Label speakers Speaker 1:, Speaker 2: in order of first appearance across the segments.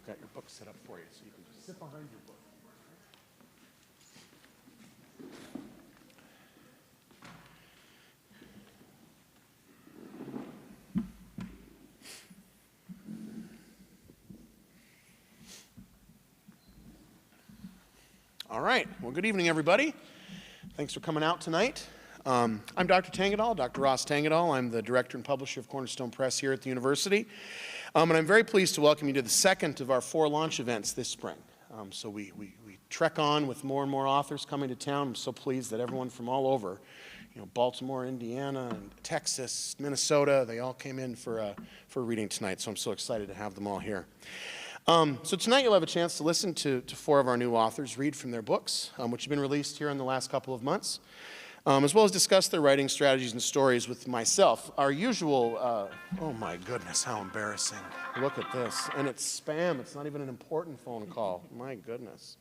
Speaker 1: I've got your book set up for you, so you can just sit behind your book. All right. Well, good evening, everybody. Thanks for coming out tonight. I'm Dr. Tangadal, Dr. Ross Tangadal. I'm the director and publisher of Cornerstone Press here at the university. And I'm very pleased to welcome you to the second of our 4 launch events this spring. So we trek on with more and more authors coming to town. I'm so pleased that everyone from all over, Baltimore, Indiana, and Texas, Minnesota, they all came in for a reading tonight. So I'm so excited to have them all here. So tonight you'll have a chance to listen to 4 of our new authors read from their books, which have been released here in the last couple of months, as well as discuss their writing strategies and stories with myself. Our usual, oh my goodness, how embarrassing. Look at this. And it's spam. It's not even an important phone call. My goodness.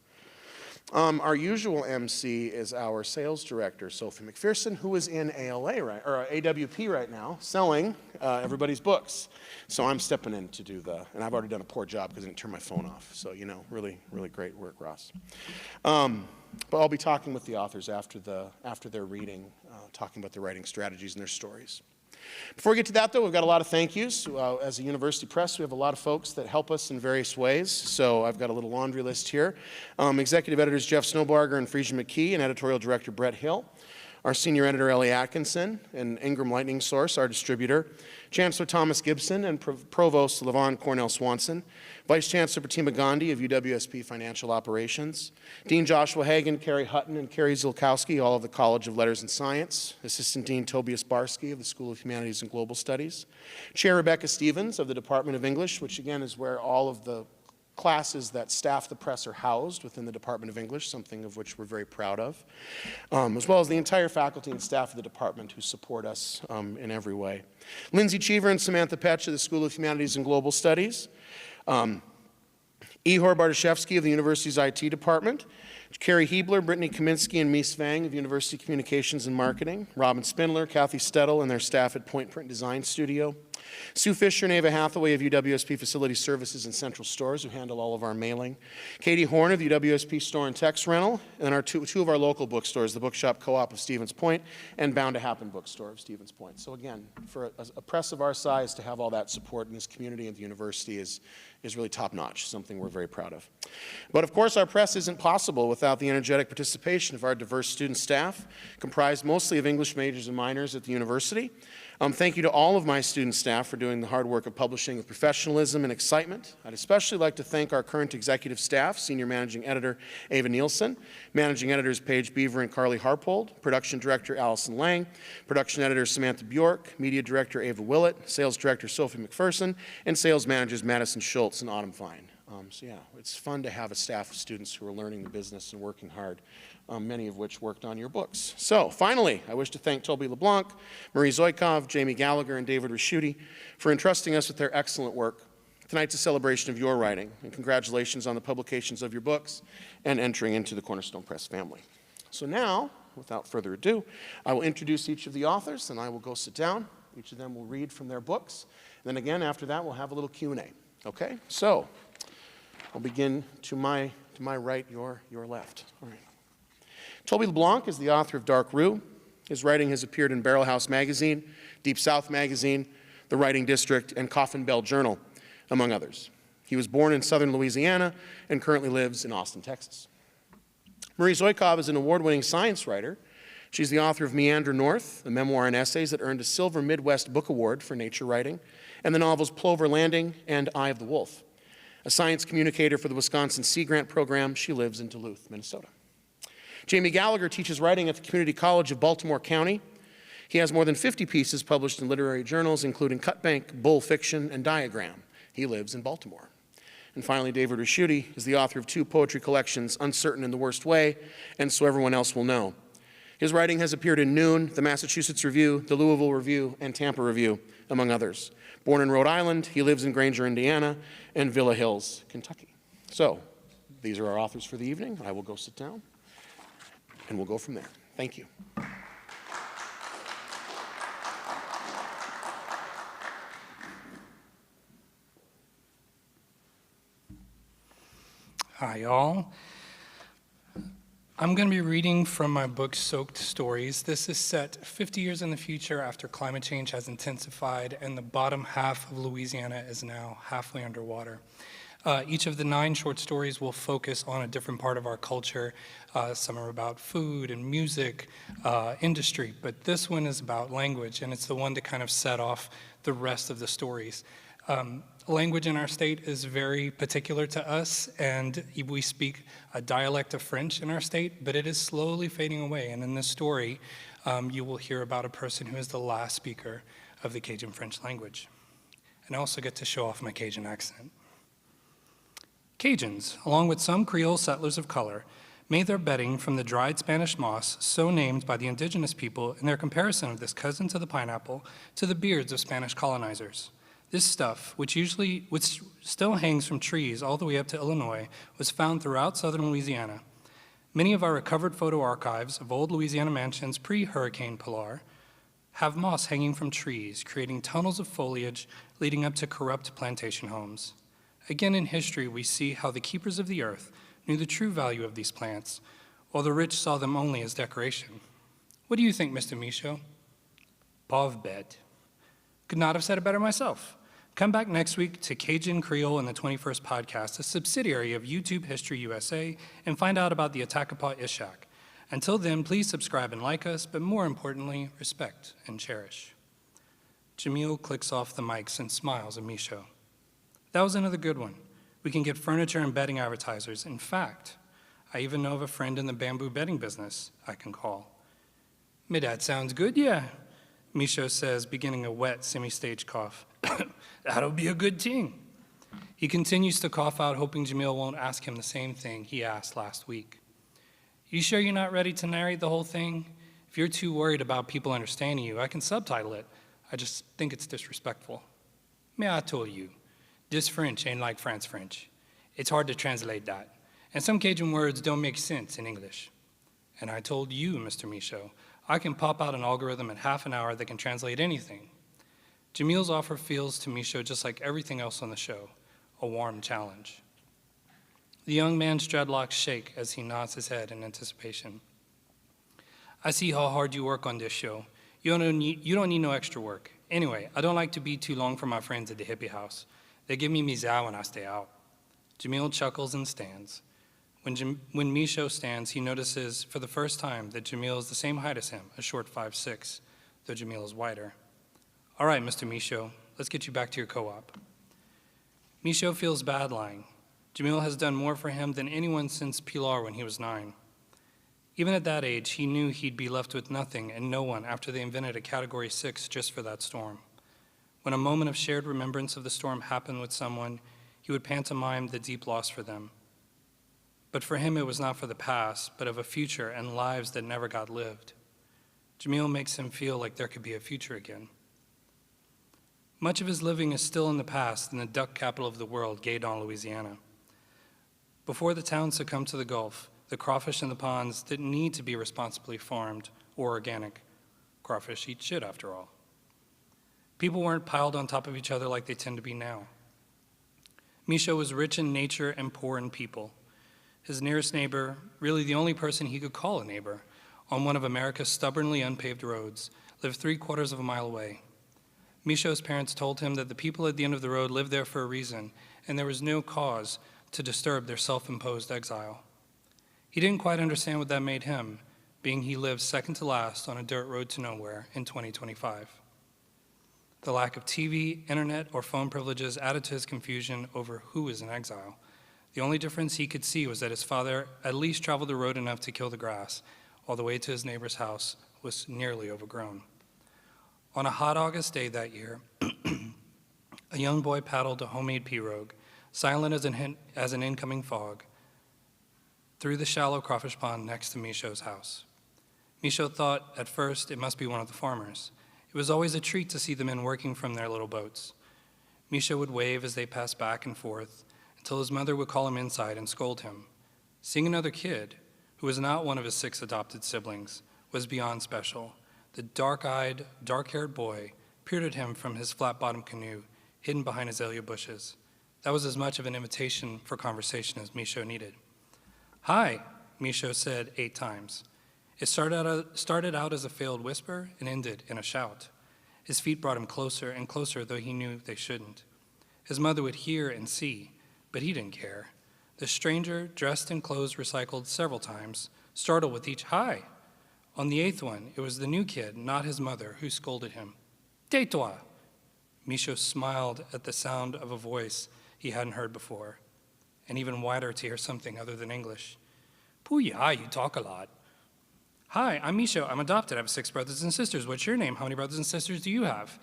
Speaker 1: Our usual MC is our sales director, Sophie McPherson, who is in AWP right now, selling everybody's books. So I'm stepping in to do and I've already done a poor job because I didn't turn my phone off. So, really, really great work, Ross. But I'll be talking with the authors after their reading, talking about their writing strategies and their stories. Before we get to that, though, we've got a lot of thank yous. As a university press, we have a lot of folks that help us in various ways. So I've got a little laundry list here. Executive editors Jeff Snowbarger and Friesian McKee, and editorial director Brett Hill. Our senior editor Ellie Atkinson, and Ingram Lightning Source, our distributor. Chancellor Thomas Gibson and Provost Levon Cornell Swanson. Vice Chancellor Pratima Gandhi of UWSP Financial Operations. Dean Joshua Hagan, Carrie Hutton, and Carrie Zilkowski, all of the College of Letters and Science. Assistant Dean Tobias Barsky of the School of Humanities and Global Studies. Chair Rebecca Stevens of the Department of English, which again is where all of the classes that staff the press are housed within the Department of English, something of which we're very proud of, as well as the entire faculty and staff of the department who support us in every way. Lindsay Cheever and Samantha Petch of the School of Humanities and Global Studies. Ihor Bartoszewski of the university's IT department. Carrie Hebler, Brittany Kaminsky, and Mies Vang of University Communications and Marketing. Robin Spindler, Kathy Stettel, and their staff at Point Print Design Studio. Sue Fisher and Ava Hathaway of UWSP Facility Services and Central Stores, who handle all of our mailing. Katie Horn of the UWSP Store and Text Rental, and our two of our local bookstores, the Bookshop Co-op of Stevens Point and Bound to Happen Bookstore of Stevens Point. So again, for a press of our size to have all that support in this community and the university is really top-notch, something we're very proud of. But of course, our press isn't possible without the energetic participation of our diverse student staff, comprised mostly of English majors and minors at the university. Thank you to all of my student staff for doing the hard work of publishing with professionalism and excitement. I'd especially like to thank our current executive staff, Senior Managing Editor Ava Nielsen, Managing Editors Paige Beaver and Carly Harpold, Production Director Allison Lang, Production Editor Samantha Bjork, Media Director Ava Willett, Sales Director Sophie McPherson, and Sales Managers Madison Schultz and Autumn Fine. So yeah, it's fun to have a staff of students who are learning the business and working hard, many of which worked on your books. So finally, I wish to thank Toby LeBlanc, Marie Zoikov, Jamie Gallagher, and David Raschuti for entrusting us with their excellent work. Tonight's a celebration of your writing, and congratulations on the publications of your books and entering into the Cornerstone Press family. So now, without further ado, I will introduce each of the authors, and I will go sit down. Each of them will read from their books. And then again, after that, we'll have a little Q&A. Okay? So I'll begin to my right, your left. All right. Toby LeBlanc is the author of Dark Rue. His writing has appeared in Barrel House Magazine, Deep South Magazine, The Writing District, and Coffin Bell Journal, among others. He was born in southern Louisiana and currently lives in Austin, Texas. Marie Zoikov is an award-winning science writer. She's the author of Meander North, a memoir and essays that earned a Silver Midwest Book Award for nature writing, and the novels Plover Landing and Eye of the Wolf. A science communicator for the Wisconsin Sea Grant Program, she lives in Duluth, Minnesota. Jamie Gallagher teaches writing at the Community College of Baltimore County. He has more than 50 pieces published in literary journals, including Cutbank, Bull Fiction, and Diagram. He lives in Baltimore. And finally, David Raschuti is the author of 2 poetry collections, Uncertain in the Worst Way, and So Everyone Else Will Know. His writing has appeared in Noon, the Massachusetts Review, the Louisville Review, and Tampa Review, among others. Born in Rhode Island, he lives in Granger, Indiana, and Villa Hills, Kentucky. So, these are our authors for the evening. I will go sit down, and we'll go from there. Thank you.
Speaker 2: Hi, y'all. I'm going to be reading from my book, Soaked Stories. This is set 50 years in the future after climate change has intensified and the bottom half of Louisiana is now halfway underwater. Each of the 9 short stories will focus on a different part of our culture. Some are about food and music, industry, but this one is about language, and it's the one to kind of set off the rest of the stories. Language in our state is very particular to us, and we speak a dialect of French in our state, but it is slowly fading away. And in this story, you will hear about a person who is the last speaker of the Cajun French language. And I also get to show off my Cajun accent. Cajuns, along with some Creole settlers of color, made their bedding from the dried Spanish moss, so named by the indigenous people in their comparison of this cousin to the pineapple to the beards of Spanish colonizers. This stuff, which still hangs from trees all the way up to Illinois, was found throughout southern Louisiana. Many of our recovered photo archives of old Louisiana mansions pre-Hurricane Pilar have moss hanging from trees, creating tunnels of foliage leading up to corrupt plantation homes. Again in history, we see how the keepers of the earth knew the true value of these plants, while the rich saw them only as decoration. What do you think, Mr. Michaud? Pauvre bête. Could not have said it better myself. Come back next week to Cajun Creole in the 21st podcast, a subsidiary of YouTube History USA, and find out about the Attakapaw Ishak. Until then, please subscribe and like us, but more importantly, respect and cherish. Jamil clicks off the mics and smiles at Michaud. That was another good one. We can get furniture and bedding advertisers. In fact, I even know of a friend in the bamboo bedding business I can call. Me, that sounds good, yeah, Michaud says, beginning a wet, semi-stage cough. That'll be a good thing. He continues to cough out, hoping Jamil won't ask him the same thing he asked last week. You sure you're not ready to narrate the whole thing? If you're too worried about people understanding you, I can subtitle it. I just think it's disrespectful. Me, I told you, this French ain't like France French. It's hard to translate that. And some Cajun words don't make sense in English. And I told you, Mr. Michaud, I can pop out an algorithm in half an hour that can translate anything. Jamil's offer feels to Michaud just like everything else on the show, a warm challenge. The young man's dreadlocks shake as he nods his head in anticipation. I see how hard you work on this show. You don't need no extra work. Anyway, I don't like to be too long for my friends at the hippie house. They give me mizah when I stay out. Jamil chuckles and stands. When Michaud stands, he notices for the first time that Jamil is the same height as him, a short 5'6", though Jamil is wider. All right, Mr. Michaud, let's get you back to your co-op. Michaud feels bad lying. Jamil has done more for him than anyone since Pilar when he was 9. Even at that age, he knew he'd be left with nothing and no one after they invented a Category 6 just for that storm. When a moment of shared remembrance of the storm happened with someone, he would pantomime the deep loss for them. But for him, it was not for the past, but of a future and lives that never got lived. Jamil makes him feel like there could be a future again. Much of his living is still in the past in the duck capital of the world, Gaydon, Louisiana. Before the town succumbed to the Gulf, the crawfish in the ponds didn't need to be responsibly farmed or organic. Crawfish eat shit, after all. People weren't piled on top of each other like they tend to be now. Michaud was rich in nature and poor in people. His nearest neighbor, really the only person he could call a neighbor, on one of America's stubbornly unpaved roads, lived 3/4 of a mile away. Michaud's parents told him that the people at the end of the road lived there for a reason, and there was no cause to disturb their self-imposed exile. He didn't quite understand what that made him, being he lived second to last on a dirt road to nowhere in 2025. The lack of TV, internet, or phone privileges added to his confusion over who was in exile. The only difference he could see was that his father at least traveled the road enough to kill the grass, while the way to his neighbor's house was nearly overgrown. On a hot August day that year, a young boy paddled a homemade pirogue, silent as an incoming fog, through the shallow crawfish pond next to Michaud's house. Michaud thought at first it must be one of the farmers. It was always a treat to see the men working from their little boats. Michaud would wave as they passed back and forth until his mother would call him inside and scold him. Seeing another kid, who was not one of his 6 adopted siblings, was beyond special. The dark-eyed, dark-haired boy peered at him from his flat-bottomed canoe, hidden behind azalea bushes. That was as much of an invitation for conversation as Michaud needed. "Hi," Michaud said 8 times. It started out as a failed whisper and ended in a shout. His feet brought him closer and closer, though he knew they shouldn't. His mother would hear and see, but he didn't care. The stranger, dressed in clothes recycled several times, startled with each "hi." On the 8th one, it was the new kid, not his mother, who scolded him. "Tais-toi." Michaud smiled at the sound of a voice he hadn't heard before, and even wider to hear something other than English. "Pouya, you talk a lot." "Hi, I'm Michaud. I'm adopted. I have 6 brothers and sisters. What's your name? How many brothers and sisters do you have?"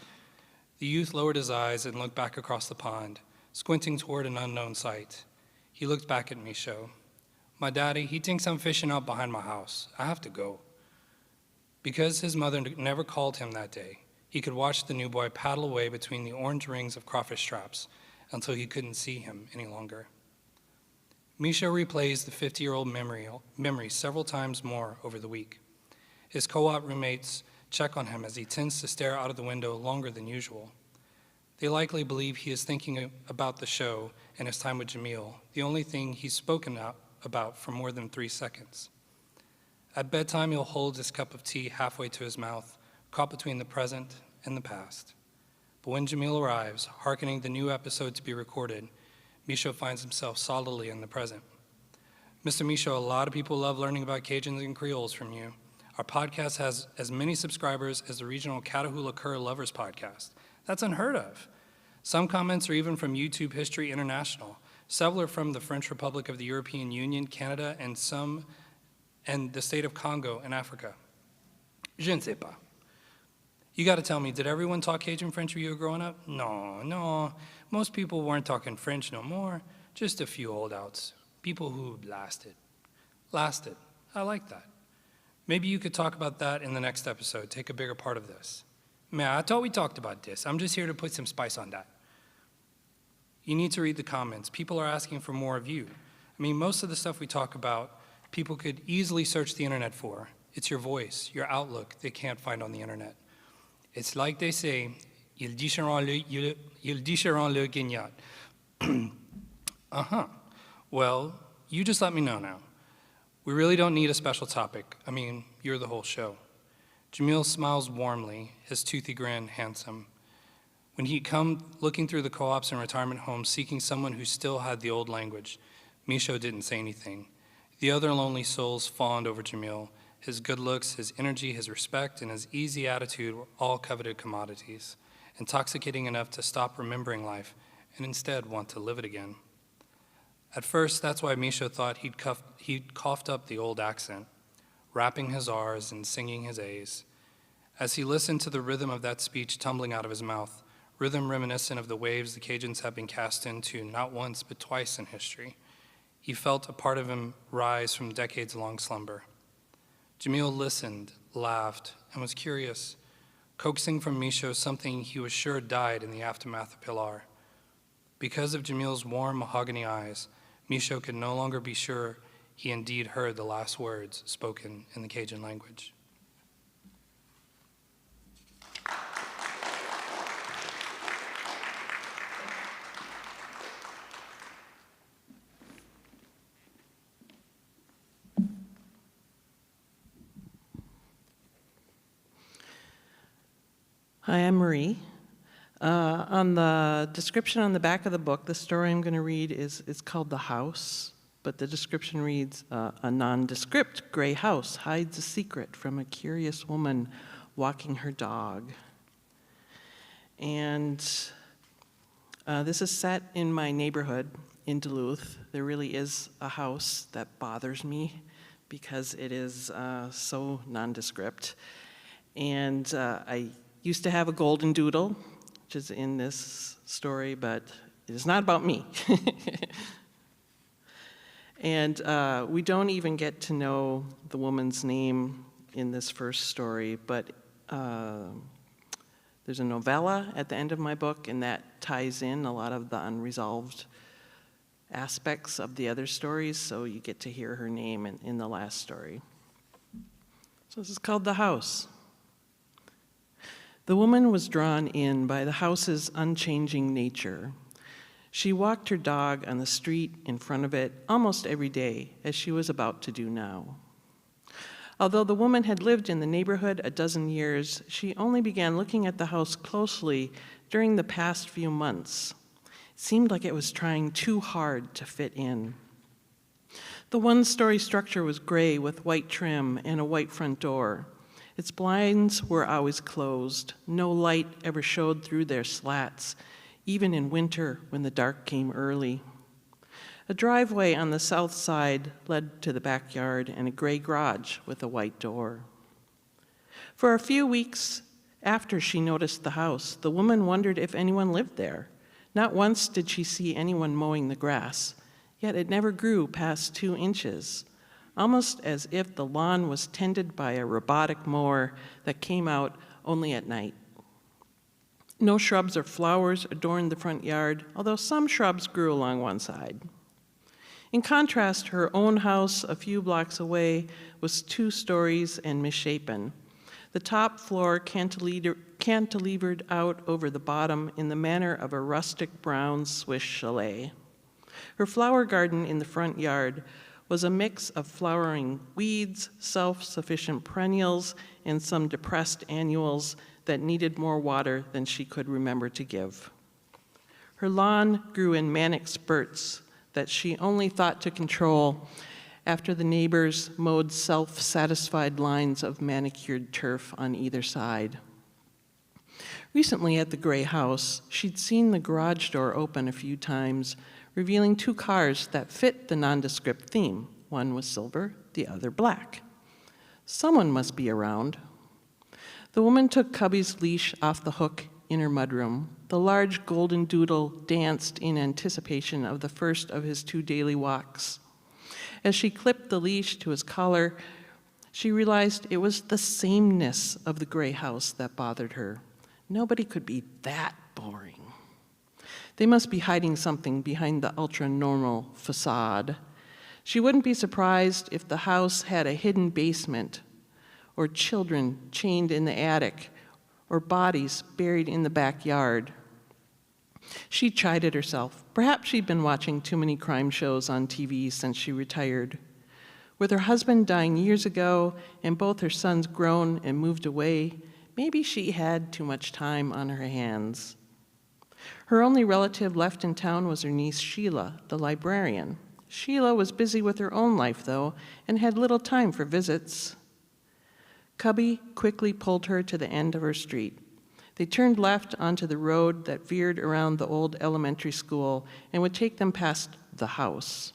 Speaker 2: The youth lowered his eyes and looked back across the pond, squinting toward an unknown sight. He looked back at Michaud. "My daddy, he thinks I'm fishing out behind my house. I have to go." Because his mother never called him that day, he could watch the new boy paddle away between the orange rings of crawfish traps until he couldn't see him any longer. Michaud replays the 50-year-old memory several times more over the week. His co-op roommates check on him as he tends to stare out of the window longer than usual. They likely believe he is thinking about the show and his time with Jamil, the only thing he's spoken about for more than 3 seconds. At bedtime, he'll hold his cup of tea halfway to his mouth, caught between the present and the past. But when Jamil arrives, hearkening the new episode to be recorded, Michaud finds himself solidly in the present. "Mr. Michaud, a lot of people love learning about Cajuns and Creoles from you. Our podcast has as many subscribers as the regional Catahoula Cur Lovers podcast. That's unheard of. Some comments are even from YouTube History International. Several are from the French Republic of the European Union, Canada, and the state of Congo in Africa. Je ne sais pas. You got to tell me, did everyone talk Cajun French when you were growing up? No. Most people weren't talking French no more. Just a few holdouts. People who lasted. I like that. Maybe you could talk about that in the next episode. Take a bigger part of this." "Man, I thought we talked about this. I'm just here to put some spice on that." You need to read the comments. People are asking for more of you. I mean, most of the stuff we talk about, people could easily search the internet for. It's your voice, your outlook they can't find on the internet. It's like they say, ils dicheront le guignat. Well, you just let me know now. We really don't need a special topic. I mean, you're the whole show. Jamil smiles warmly, his toothy grin handsome. When he'd come looking through the co-ops and retirement homes seeking someone who still had the old language, Michaud didn't say anything. The other lonely souls fawned over Jamil. His good looks, his energy, his respect, and his easy attitude were all coveted commodities, intoxicating enough to stop remembering life and instead want to live it again. At first, that's why Michaud thought he'd coughed up the old accent, rapping his R's and singing his A's. As he listened to the rhythm of that speech tumbling out of his mouth, rhythm reminiscent of the waves the Cajuns have been cast into not once but twice in history, he felt a part of him rise from decades-long slumber. Jamil listened, laughed, and was curious, coaxing from Michaud something he was sure died in the aftermath of Pilar. Because of Jamil's warm mahogany eyes, Michaud could no longer be sure he indeed heard the last words spoken in the Cajun language.
Speaker 3: Hi, I'm Marie. On the description on the back of the book, the story I'm going to read is called The House, but the description reads, a nondescript gray house hides a secret from a curious woman walking her dog. And this is set in my neighborhood in Duluth. There really is a house that bothers me because it is so nondescript. And I used to have a golden doodle, which is in this story, but it is not about me. And we don't even get to know the woman's name in this first story, but there's a novella at the end of my book, and that ties in a lot of the unresolved aspects of the other stories, so you get to hear her name in the last story. So this is called The House. The woman was drawn in by the house's unchanging nature. She walked her dog on the street in front of it almost every day, as she was about to do now. Although the woman had lived in the neighborhood a dozen years, she only began looking at the house closely during the past few months. It seemed like it was trying too hard to fit in. The one-story structure was gray with white trim and a white front door. Its blinds were always closed. No light ever showed through their slats, even in winter when the dark came early. A driveway on the south side led to the backyard and a gray garage with a white door. For a few weeks after she noticed the house, the woman wondered if anyone lived there. Not once did she see anyone mowing the grass, yet it never grew past 2 inches, almost as if the lawn was tended by a robotic mower that came out only at night. No shrubs or flowers adorned the front yard, although some shrubs grew along one side. In contrast, her own house a few blocks away was 2 stories and misshapen. The top floor cantilevered out over the bottom in the manner of a rustic brown Swiss chalet. Her flower garden in the front yard was a mix of flowering weeds, self-sufficient perennials, and some depressed annuals that needed more water than she could remember to give. Her lawn grew in manic spurts that she only thought to control after the neighbors mowed self-satisfied lines of manicured turf on either side. Recently at the gray house, she'd seen the garage door open a few times, revealing 2 cars that fit the nondescript theme. One was silver, the other black. Someone must be around. The woman took Cubby's leash off the hook in her mudroom. The large golden doodle danced in anticipation of the first of his 2 daily walks. As she clipped the leash to his collar, she realized it was the sameness of the gray house that bothered her. Nobody could be that boring. They must be hiding something behind the ultra-normal facade. She wouldn't be surprised if the house had a hidden basement, or children chained in the attic, or bodies buried in the backyard. She chided herself. Perhaps she'd been watching too many crime shows on TV since she retired. With her husband dying years ago and both her sons grown and moved away, maybe she had too much time on her hands. Her only relative left in town was her niece Sheila, the librarian. Sheila was busy with her own life, though, and had little time for visits. Cubby quickly pulled her to the end of her street. They turned left onto the road that veered around the old elementary school and would take them past the house.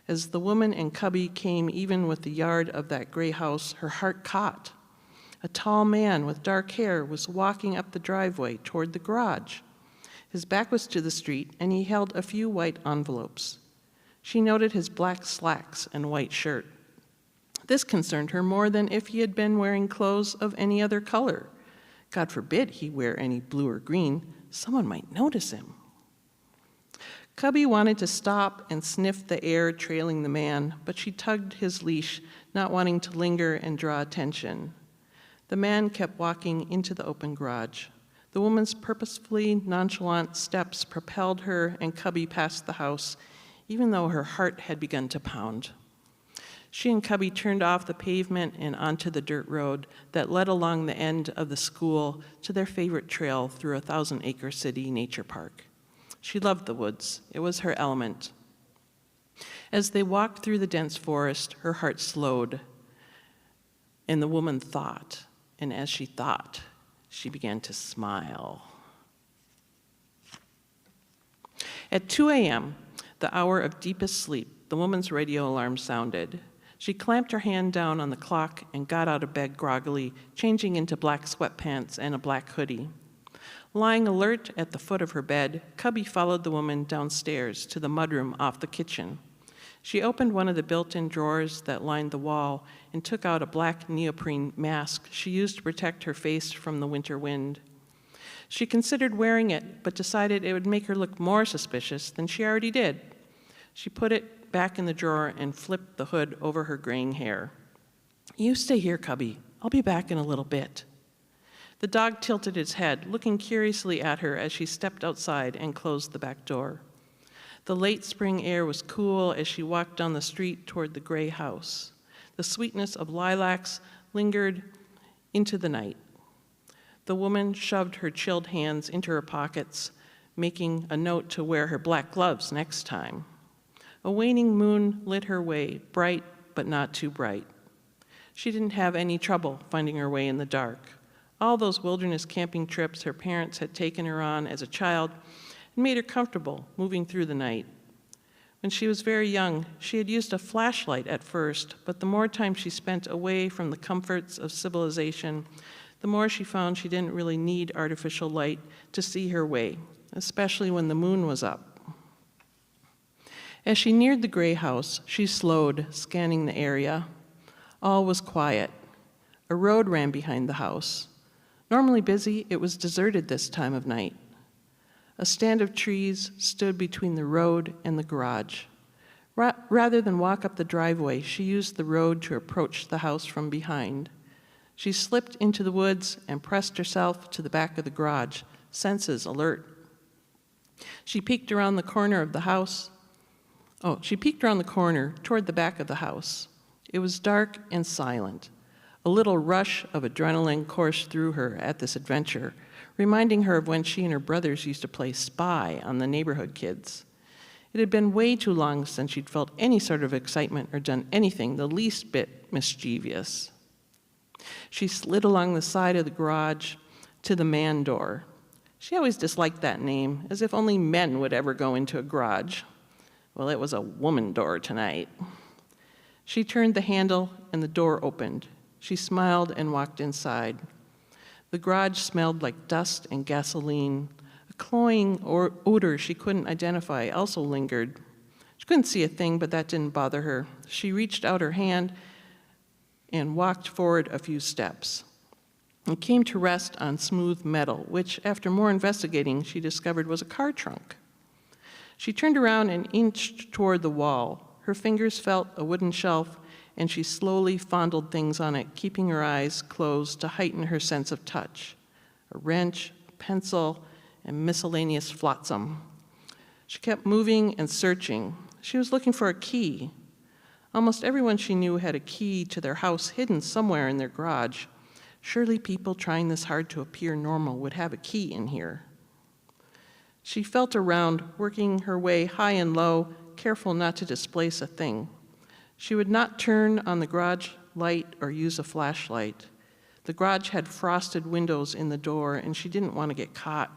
Speaker 3: As the woman and Cubby came even with the yard of that gray house, her heart caught. A tall man with dark hair was walking up the driveway toward the garage. His back was to the street, and he held a few white envelopes. She noted his black slacks and white shirt. This concerned her more than if he had been wearing clothes of any other color. God forbid he wear any blue or green. Someone might notice him. Cubby wanted to stop and sniff the air trailing the man, but she tugged his leash, not wanting to linger and draw attention. The man kept walking into the open garage. The woman's purposefully nonchalant steps propelled her and Cubby past the house, even though her heart had begun to pound. She and Cubby turned off the pavement and onto the dirt road that led along the end of the school to their favorite trail through a 1,000-acre city nature park. She loved the woods. It was her element. As they walked through the dense forest, her heart slowed, and the woman thought, and as she thought, she began to smile. At 2 a.m., the hour of deepest sleep, the woman's radio alarm sounded. She clamped her hand down on the clock and got out of bed groggily, changing into black sweatpants and a black hoodie. Lying alert at the foot of her bed, Cubby followed the woman downstairs to the mudroom off the kitchen. She opened one of the built-in drawers that lined the wall and took out a black neoprene mask she used to protect her face from the winter wind. She considered wearing it, but decided it would make her look more suspicious than she already did. She put it back in the drawer and flipped the hood over her graying hair. "You stay here, Cubby. I'll be back in a little bit." The dog tilted its head, looking curiously at her as she stepped outside and closed the back door. The late spring air was cool as she walked down the street toward the gray house. The sweetness of lilacs lingered into the night. The woman shoved her chilled hands into her pockets, making a note to wear her black gloves next time. A waning moon lit her way, bright but not too bright. She didn't have any trouble finding her way in the dark. All those wilderness camping trips her parents had taken her on as a child had made her comfortable moving through the night. When she was very young, she had used a flashlight at first, but the more time she spent away from the comforts of civilization, the more she found she didn't really need artificial light to see her way, especially when the moon was up. As she neared the gray house, she slowed, scanning the area. All was quiet. A road ran behind the house. Normally busy, it was deserted this time of night. A stand of trees stood between the road and the garage. Rather than walk up the driveway, she used the road to approach the house from behind. She slipped into the woods and pressed herself to the back of the garage, senses alert. She peeked around the corner toward the back of the house. It was dark and silent. A little rush of adrenaline coursed through her at this adventure, reminding her of when she and her brothers used to play spy on the neighborhood kids. It had been way too long since she'd felt any sort of excitement or done anything the least bit mischievous. She slid along the side of the garage to the man door. She always disliked that name, as if only men would ever go into a garage. Well, it was a woman door tonight. She turned the handle and the door opened. She smiled and walked inside. The garage smelled like dust and gasoline. A cloying odor she couldn't identify also lingered. She couldn't see a thing, but that didn't bother her. She reached out her hand and walked forward a few steps. It came to rest on smooth metal, which, after more investigating, she discovered was a car trunk. She turned around and inched toward the wall. Her fingers felt a wooden shelf, and she slowly fondled things on it, keeping her eyes closed to heighten her sense of touch. A wrench, a pencil, and miscellaneous flotsam. She kept moving and searching. She was looking for a key. Almost everyone she knew had a key to their house hidden somewhere in their garage. Surely people trying this hard to appear normal would have a key in here. She felt around, working her way high and low, careful not to displace a thing. She would not turn on the garage light or use a flashlight. The garage had frosted windows in the door, and she didn't want to get caught.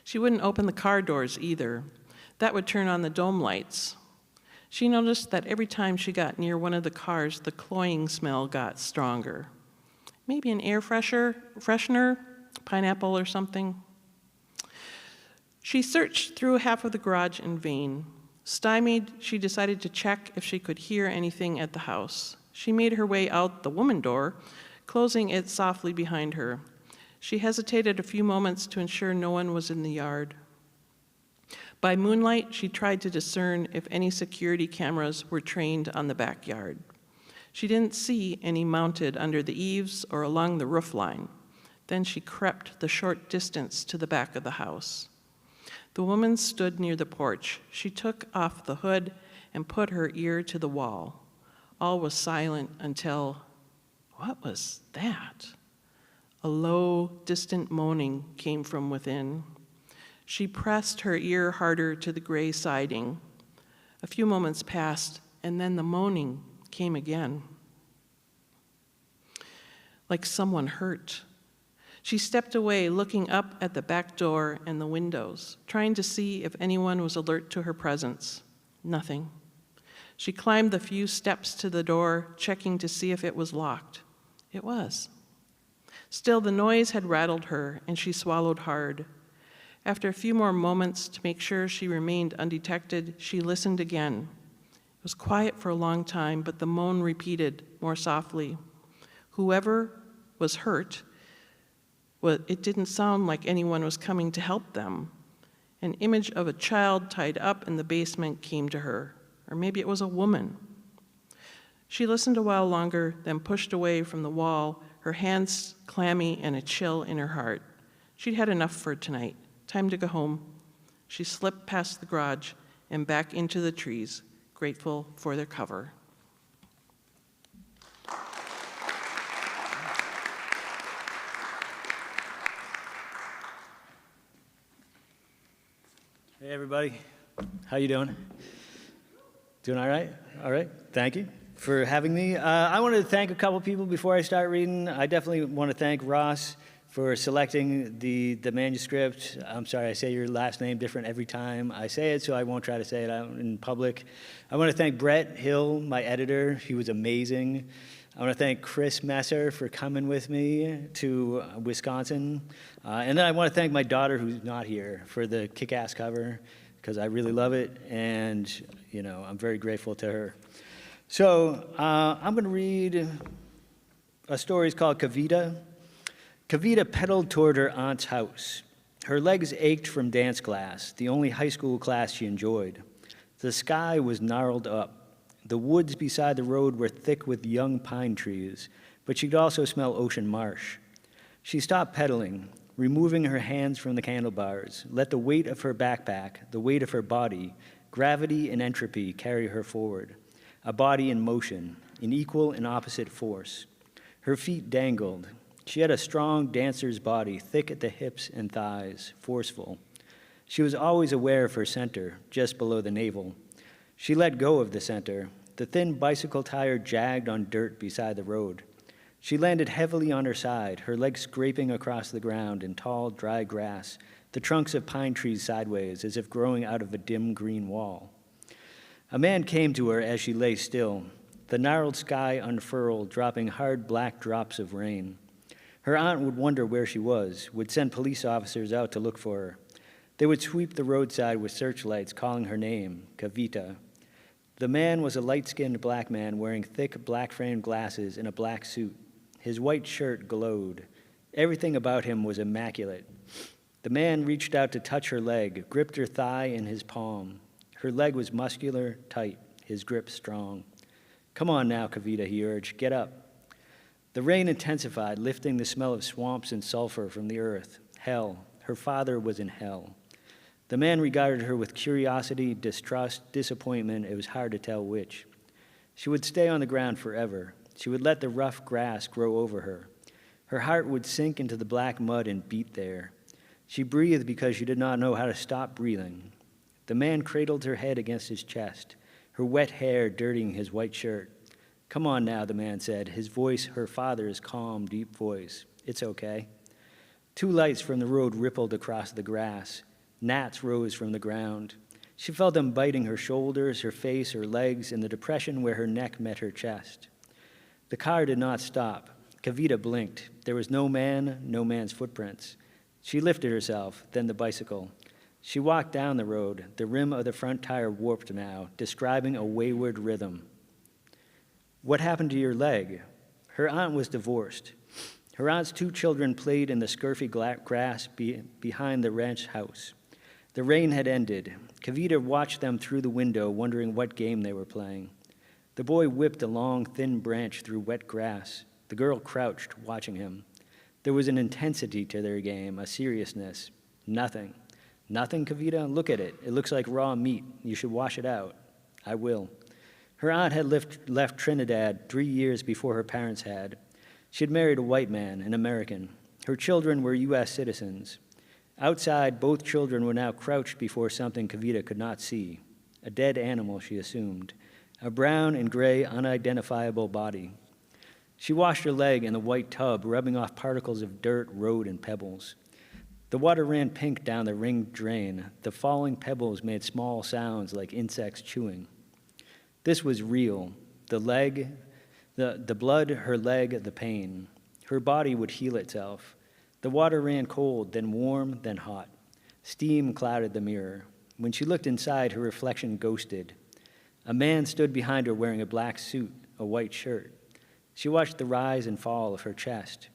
Speaker 3: She wouldn't open the car doors either. That would turn on the dome lights. She noticed that every time she got near one of the cars, the cloying smell got stronger. Maybe an air freshener, pineapple or something. She searched through half of the garage in vain. Stymied, she decided to check if she could hear anything at the house. She made her way out the woman door, closing it softly behind her. She hesitated a few moments to ensure no one was in the yard. By moonlight, she tried to discern if any security cameras were trained on the backyard. She didn't see any mounted under the eaves or along the roof line. Then she crept the short distance to the back of the house. The woman stood near the porch. She took off the hood and put her ear to the wall. All was silent until, what was that? A low, distant moaning came from within. She pressed her ear harder to the gray siding. A few moments passed, and then the moaning came again. Like someone hurt. She stepped away, looking up at the back door and the windows, trying to see if anyone was alert to her presence. Nothing. She climbed the few steps to the door, checking to see if it was locked. It was. Still, the noise had rattled her, and she swallowed hard. After a few more moments to make sure she remained undetected, she listened again. It was quiet for a long time, but the moan repeated more softly. Whoever was hurt, well, it didn't sound like anyone was coming to help them. An image of a child tied up in the basement came to her, or maybe it was a woman. She listened a while longer, then pushed away from the wall, her hands clammy and a chill in her heart. She'd had enough for tonight. Time to go home. She slipped past the garage and back into the trees, grateful for their cover.
Speaker 4: Hey everybody, how you doing? Doing all right? All right, thank you for having me. I wanted to thank a couple people before I start reading. I definitely want to thank Ross for selecting the manuscript. I'm sorry, I say your last name different every time I say it, so I won't try to say it out in public. I want to thank Brett Hill, my editor. He was amazing. I want to thank Chris Messer for coming with me to Wisconsin. And then I want to thank my daughter, who's not here, for the kick-ass cover, because I really love it, and I'm very grateful to her. So I'm going to read a story called Kavita. Kavita pedaled toward her aunt's house. Her legs ached from dance class, the only high school class she enjoyed. The sky was gnarled up. The woods beside the road were thick with young pine trees, but she could also smell ocean marsh. She stopped pedaling, removing her hands from the handlebars, let the weight of her backpack, the weight of her body, gravity and entropy carry her forward, a body in motion, in equal and opposite force. Her feet dangled. She had a strong dancer's body, thick at the hips and thighs, forceful. She was always aware of her center, just below the navel. She let go of the center. The thin bicycle tire jagged on dirt beside the road. She landed heavily on her side, her legs scraping across the ground in tall, dry grass, the trunks of pine trees sideways, as if growing out of a dim green wall. A man came to her as she lay still, the gnarled sky unfurled, dropping hard black drops of rain. Her aunt would wonder where she was, would send police officers out to look for her. They would sweep the roadside with searchlights, calling her name, Kavita. The man was a light-skinned black man wearing thick black-framed glasses and a black suit. His white shirt glowed. Everything about him was immaculate. The man reached out to touch her leg, gripped her thigh in his palm. Her leg was muscular, tight, his grip strong. "Come on now, Kavita," he urged. "Get up." The rain intensified, lifting the smell of swamps and sulfur from the earth. Hell. Her father was in hell. The man regarded her with curiosity, distrust, disappointment. It was hard to tell which. She would stay on the ground forever. She would let the rough grass grow over her. Her heart would sink into the black mud and beat there. She breathed because she did not know how to stop breathing. The man cradled her head against his chest, her wet hair dirtying his white shirt. "Come on now," the man said, his voice her father's calm, deep voice. "It's okay." Two lights from the road rippled across the grass. Gnats rose from the ground. She felt them biting her shoulders, her face, her legs, and the depression where her neck met her chest. The car did not stop. Kavita blinked. There was no man, no man's footprints. She lifted herself, then the bicycle. She walked down the road, the rim of the front tire warped now, describing a wayward rhythm. "What happened to your leg?" Her aunt was divorced. Her aunt's two children played in the scurfy grass behind the ranch house. The rain had ended. Kavita watched them through the window, wondering what game they were playing. The boy whipped a long, thin branch through wet grass. The girl crouched, watching him. There was an intensity to their game, a seriousness. "Nothing." "Nothing, Kavita? Look at it. It looks like raw meat. You should wash it out." "I will." Her aunt had left Trinidad 3 years before her parents had. She had married a white man, an American. Her children were U.S. citizens. Outside, both children were now crouched before something Kavita could not see. A dead animal, she assumed. A brown and gray, unidentifiable body. She washed her leg in the white tub, rubbing off particles of dirt, road, and pebbles. The water ran pink down the ringed drain. The falling pebbles made small sounds like insects chewing. This was real. The leg, the blood, her leg, the pain. Her body would heal itself. The water ran cold, then warm, then hot. Steam clouded the mirror. When she looked inside, her reflection ghosted. A man stood behind her wearing a black suit, a white shirt. She watched the rise and fall of her chest.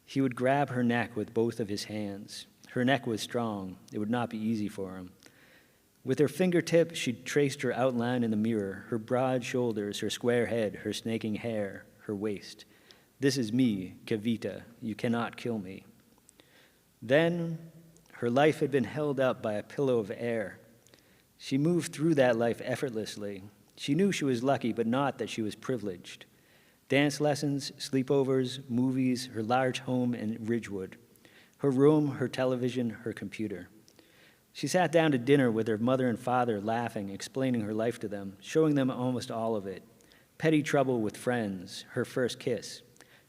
Speaker 4: He would grab her neck with both of his hands. Her neck was strong. It would not be easy for him. With her fingertip, she traced her outline in the mirror, her broad shoulders, her square head, her snaking hair, her waist. "This is me, Kavita. You cannot kill me." Then, her life had been held up by a pillow of air. She moved through that life effortlessly. She knew she was lucky, but not that she was privileged. Dance lessons, sleepovers, movies, her large home in Ridgewood. Her room, her television, her computer. She sat down to dinner with her mother and father, laughing, explaining her life to them, showing them almost all of it. Petty trouble with friends, her first kiss.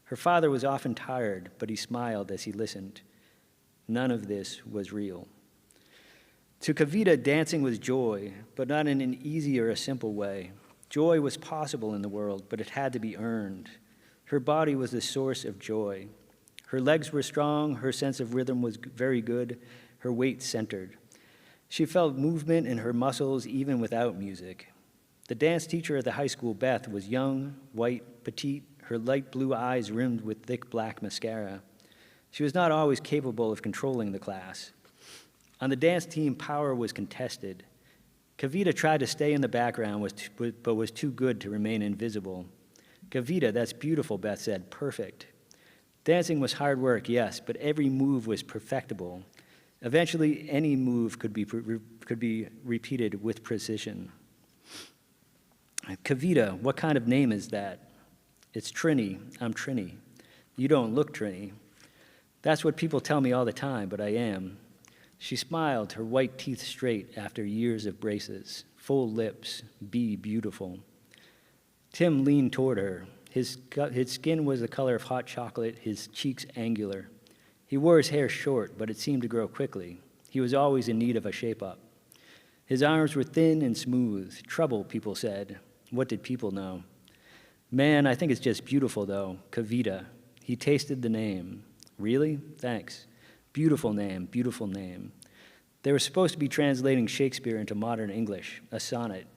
Speaker 4: Her father was often tired, but he smiled as he listened. None of this was real. To Kavita, dancing was joy, but not in an easy or a simple way. Joy was possible in the world, but it had to be earned. Her body was the source of joy. Her legs were strong, her sense of rhythm was very good, her weight centered. She felt movement in her muscles even without music. The dance teacher at the high school, Beth, was young, white, petite, her light blue eyes rimmed with thick black mascara. She was not always capable of controlling the class. On the dance team, power was contested. Kavita tried to stay in the background, but was too good to remain invisible. Kavita, that's beautiful, Beth said, perfect. Dancing was hard work, yes, but every move was perfectible. Eventually, any move could be repeated with precision. Kavita, what kind of name is that? It's Trini. I'm Trini. You don't look Trini. That's what people tell me all the time, but I am. She smiled, her white teeth straight after years of braces, full lips, be beautiful. Tim leaned toward her. His skin was the color of hot chocolate, his cheeks angular. He wore his hair short, but it seemed to grow quickly. He was always in need of a shape-up. His arms were thin and smooth. Trouble, people said. What did people know? Man, I think it's just beautiful, though. Kavita. He tasted the name. Really? Thanks. Beautiful name, beautiful name. They were supposed to be translating Shakespeare into modern English, a sonnet.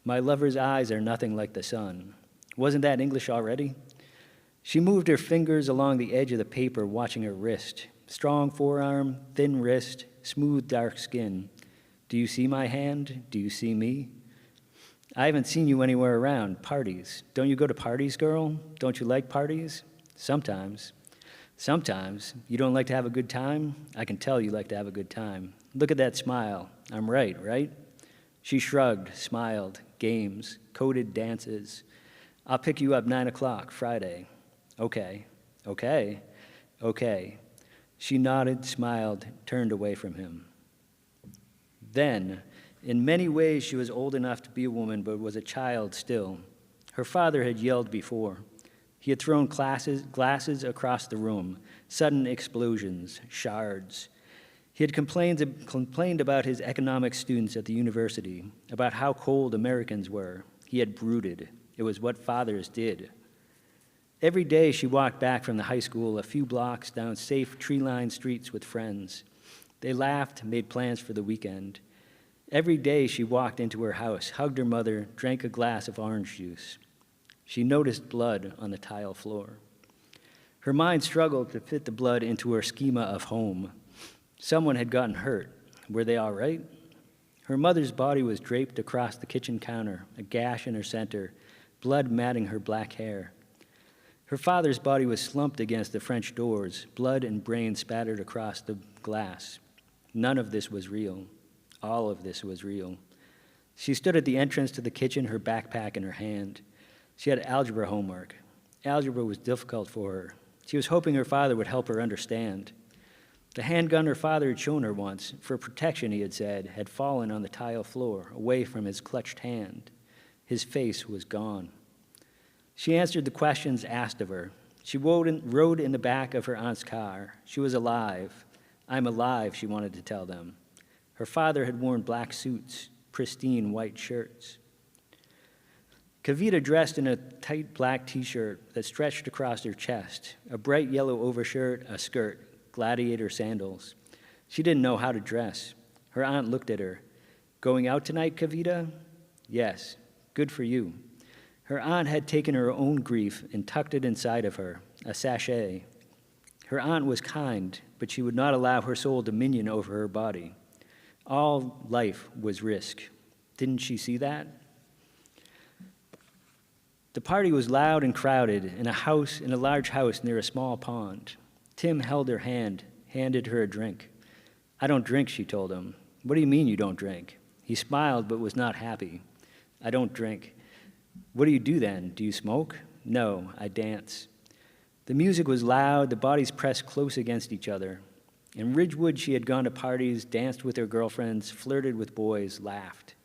Speaker 4: My lover's eyes are nothing like the sun. Wasn't that English already? She moved her fingers along the edge of the paper, watching her wrist. Strong forearm, thin wrist, smooth dark skin. Do you see my hand? Do you see me? I haven't seen you anywhere around. Parties. Don't you go to parties, girl? Don't you like parties? Sometimes. Sometimes. You don't like to have a good time? I can tell you like to have a good time. Look at that smile. I'm right, right? She shrugged, smiled. Games, coded dances. I'll pick you up 9 o'clock Friday. Okay, okay, okay. She nodded, smiled, turned away from him. Then, in many ways, she was old enough to be a woman, but was a child still. Her father had yelled before. He had thrown glasses across the room, sudden explosions, shards. He had complained about his economics students at the university, about how cold Americans were. He had brooded. It was what fathers did. Every day she walked back from the high school a few blocks down safe tree-lined streets with friends. They laughed, made plans for the weekend. Every day she walked into her house, hugged her mother, drank a glass of orange juice. She noticed blood on the tile floor. Her mind struggled to fit the blood into her schema of home. Someone had gotten hurt. Were they all right? Her mother's body was draped across the kitchen counter, a gash in her center, blood matting her black hair. Her father's body was slumped against the French doors, blood and brain spattered across the glass. None of this was real. All of this was real. She stood at the entrance to the kitchen, her backpack in her hand. She had algebra homework. Algebra was difficult for her. She was hoping her father would help her understand. The handgun her father had shown her once, for protection, he had said, had fallen on the tile floor, away from his clutched hand. His face was gone. She answered the questions asked of her. She rode in the back of her aunt's car. She was alive. I'm alive, she wanted to tell them. Her father had worn black suits, pristine white shirts. Kavita dressed in a tight black t-shirt that stretched across her chest, a bright yellow overshirt, a skirt, gladiator sandals. She didn't know how to dress. Her aunt looked at her. Going out tonight, Kavita? Yes. Good for you. Her aunt had taken her own grief and tucked it inside of her, a sachet. Her aunt was kind, but she would not allow her soul dominion over her body. All life was risk. Didn't she see that? The party was loud and crowded in a large house near a small pond. Tim held her hand, handed her a drink. I don't drink, she told him. What do you mean you don't drink? He smiled but was not happy. I don't drink. What do you do then? Do you smoke? No, I dance. The music was loud, the bodies pressed close against each other. In Ridgewood, she had gone to parties, danced with her girlfriends, flirted with boys, laughed.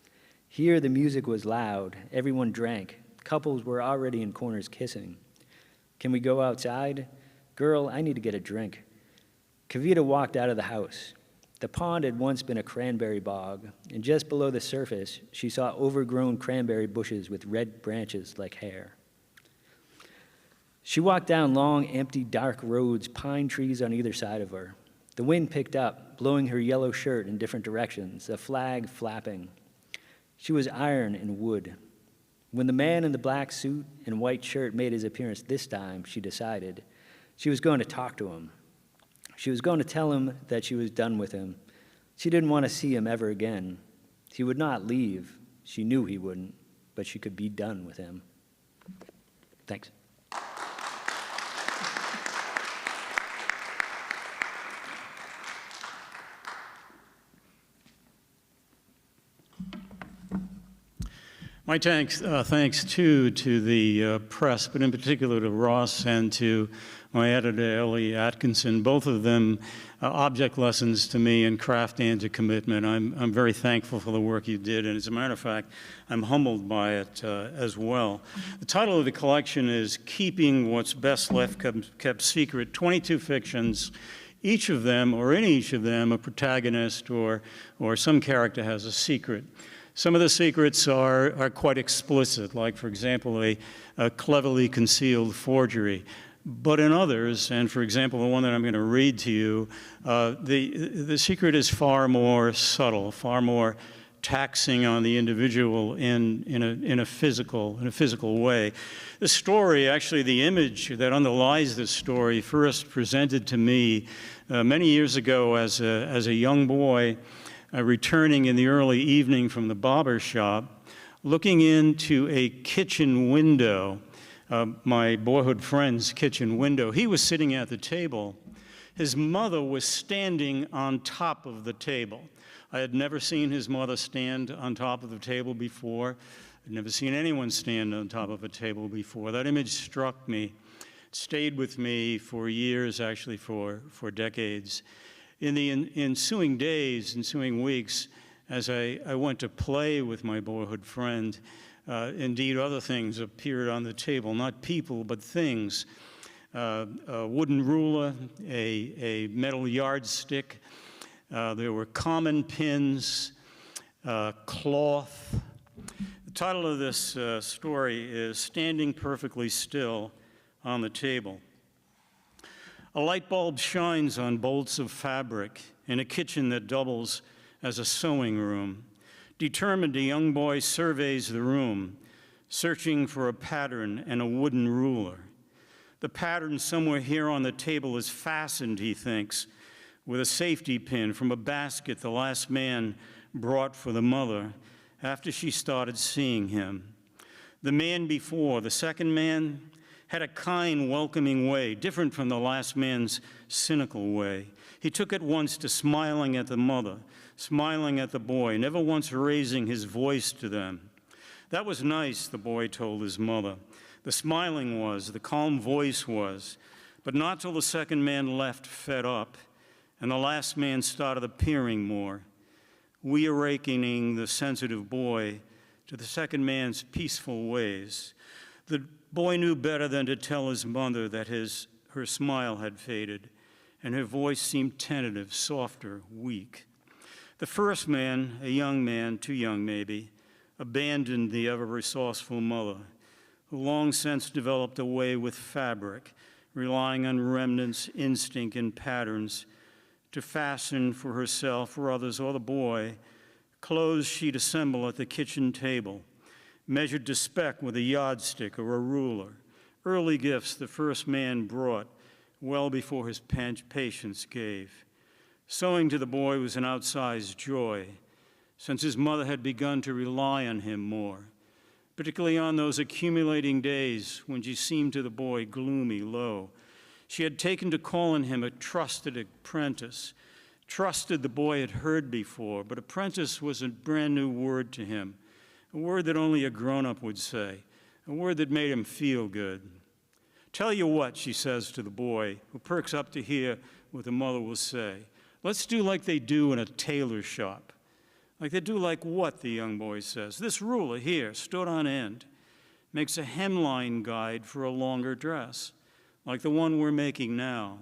Speaker 4: Here, the music was loud. Everyone drank. Couples were already in corners kissing. Can we go outside? Girl, I need to get a drink. Kavita walked out of the house. The pond had once been a cranberry bog, and just below the surface, she saw overgrown cranberry bushes with red branches like hair. She walked down long, empty, dark roads, pine trees on either side of her. The wind picked up, blowing her yellow shirt in different directions, a flag flapping. She was iron and wood. When the man in the black suit and white shirt made his appearance this time, she decided she was going to talk to him. She was going to tell him that she was done with him. She didn't want to see him ever again. He would not leave. She knew he wouldn't, but she could be done with him. Thanks.
Speaker 5: My thanks too to the press, but in particular to Ross and to my editor, Ellie Atkinson, both of them object lessons to me in craft and to commitment. I'm very thankful for the work you did, and as a matter of fact, I'm humbled by it as well. The title of the collection is Keeping What's Best Left Kept Secret, 22 fictions. Each of them, or in each of them, a protagonist or some character has a secret. Some of the secrets are quite explicit, like, for example, a cleverly concealed forgery. But in others, and for example, the one that I'm going to read to you, the secret is far more subtle, far more taxing on the individual in a physical way. The story, actually, the image that underlies this story, first presented to me many years ago as a young boy. Returning in the early evening from the barber shop, looking into a kitchen window, my boyhood friend's kitchen window. He was sitting at the table. His mother was standing on top of the table. I had never seen his mother stand on top of the table before. I'd never seen anyone stand on top of a table before. That image struck me. It stayed with me for years, actually for decades. In the ensuing days, ensuing weeks, as I went to play with my boyhood friend, indeed other things appeared on the table, not people, but things. A wooden ruler, a metal yardstick, there were common pins, cloth. The title of this story is Standing Perfectly Still on the Table. A light bulb shines on bolts of fabric in a kitchen that doubles as a sewing room. Determined, a young boy surveys the room, searching for a pattern and a wooden ruler. The pattern somewhere here on the table is fastened, he thinks, with a safety pin from a basket the last man brought for the mother after she started seeing him. The man before, the second man, had a kind, welcoming way, different from the last man's cynical way. He took at once to smiling at the mother, smiling at the boy, never once raising his voice to them. That was nice, the boy told his mother. The smiling was, the calm voice was, but not till the second man left fed up, and the last man started appearing more, reawakening the sensitive boy to the second man's peaceful ways. The boy knew better than to tell his mother that her smile had faded, and her voice seemed tentative, softer, weak. The first man, a young man, too young maybe, abandoned the ever-resourceful mother, who long since developed a way with fabric, relying on remnants, instinct, and patterns to fasten for herself, for others, or the boy, clothes she'd assemble at the kitchen table, measured to spec with a yardstick or a ruler, early gifts the first man brought well before his patience gave. Sewing to the boy was an outsized joy, since his mother had begun to rely on him more, particularly on those accumulating days when she seemed to the boy gloomy, low. She had taken to calling him a trusted apprentice, Trusted the boy had heard before, but apprentice was a brand new word to him, a word that only a grown-up would say, a word that made him feel good. Tell you what, she says to the boy, who perks up to hear what the mother will say. Let's do like they do in a tailor shop. Like they do like what, the young boy says. This ruler here, stood on end, makes a hemline guide for a longer dress, like the one we're making now.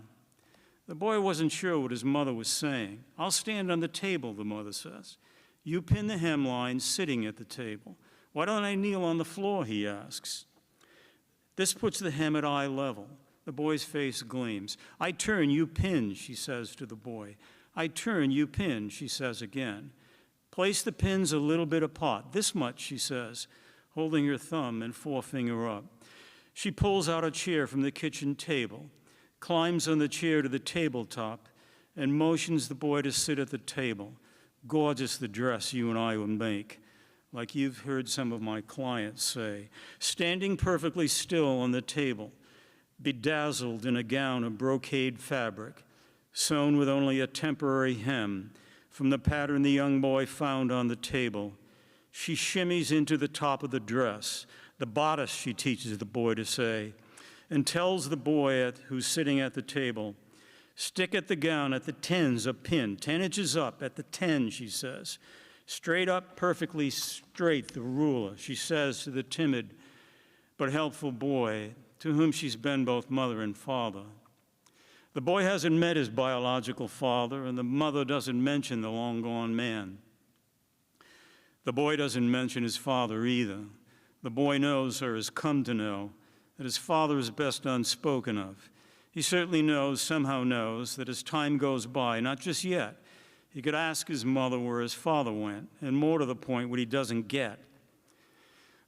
Speaker 5: The boy wasn't sure what his mother was saying. I'll stand on the table, the mother says. You pin the hemline sitting at the table. Why don't I kneel on the floor, he asks. This puts the hem at eye level. The boy's face gleams. I turn, you pin, she says to the boy. I turn, you pin, she says again. Place the pins a little bit apart. This much, she says, holding her thumb and forefinger up. She pulls out a chair from the kitchen table, climbs on the chair to the tabletop, and motions the boy to sit at the table. Gorgeous the dress you and I will make, like you've heard some of my clients say. Standing perfectly still on the table, bedazzled in a gown of brocade fabric, sewn with only a temporary hem from the pattern the young boy found on the table, she shimmies into the top of the dress, the bodice, she teaches the boy to say, and tells the boy who's sitting at the table, stick at the gown at the 10's a pin, 10 inches up at the 10, she says. Straight up, perfectly straight, the ruler, she says to the timid but helpful boy, to whom she's been both mother and father. The boy hasn't met his biological father, and the mother doesn't mention the long-gone man. The boy doesn't mention his father either. The boy knows, or has come to know, that his father is best unspoken of. He certainly knows, somehow knows, that as time goes by, not just yet, he could ask his mother where his father went, and more to the point, what he doesn't get.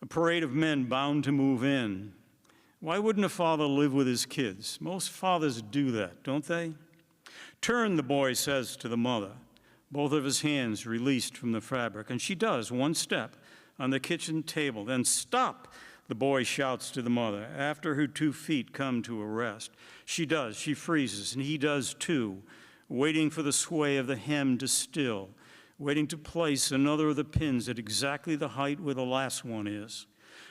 Speaker 5: A parade of men bound to move in. Why wouldn't a father live with his kids? Most fathers do that, don't they? Turn, the boy says to the mother, both of his hands released from the fabric, and she does, one step on the kitchen table. Then stop, the boy shouts to the mother, after her 2 feet come to a rest. She does, she freezes, and he does too, waiting for the sway of the hem to still, waiting to place another of the pins at exactly the height where the last one is.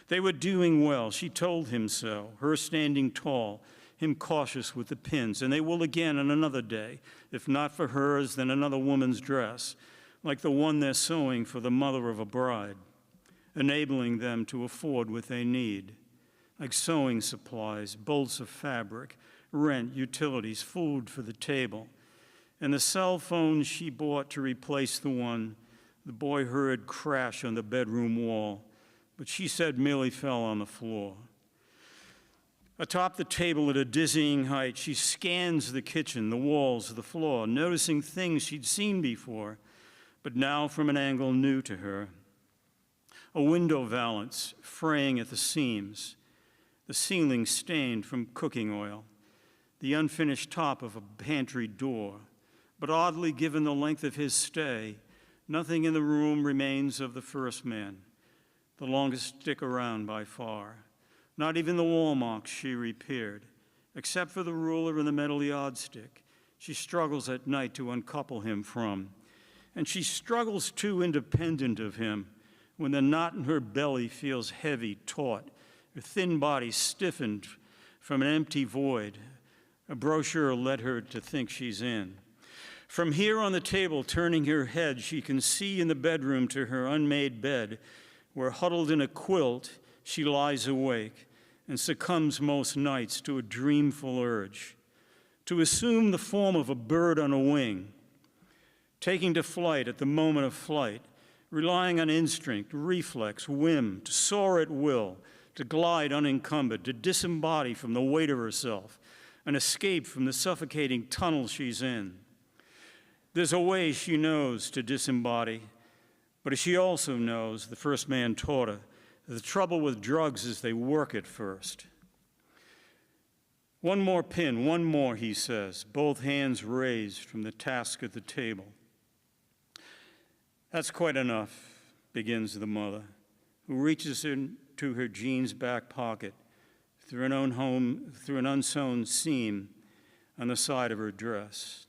Speaker 5: They were doing well, she told him so, her standing tall, him cautious with the pins, and they will again on another day, if not for hers, then another woman's dress, like the one they're sewing for the mother of a bride, enabling them to afford what they need, like sewing supplies, bolts of fabric, rent, utilities, food for the table, and the cell phone she bought to replace the one the boy heard crash on the bedroom wall, but she said merely fell on the floor. Atop the table at a dizzying height, she scans the kitchen, the walls, the floor, noticing things she'd seen before, but now from an angle new to her. A window valance fraying at the seams, the ceiling stained from cooking oil, the unfinished top of a pantry door. But oddly, given the length of his stay, nothing in the room remains of the first man, the longest stick around by far. Not even the wall marks she repaired, except for the ruler and the metal yardstick she struggles at night to uncouple him from. And she struggles too independent of him when the knot in her belly feels heavy, taut, her thin body stiffened from an empty void a brochure led her to think she's in. From here on the table, turning her head, she can see in the bedroom to her unmade bed, where huddled in a quilt, she lies awake and succumbs most nights to a dreamful urge to assume the form of a bird on a wing, taking to flight at the moment of flight, relying on instinct, reflex, whim, to soar at will, to glide unencumbered, to disembody from the weight of herself, and escape from the suffocating tunnel she's in. There's a way she knows to disembody, but she also knows, the first man taught her, that the trouble with drugs is they work at first. One more pin, one more, he says, both hands raised from the task at the table. That's quite enough, begins the mother, who reaches into her jeans back pocket through an unsewn seam on the side of her dress.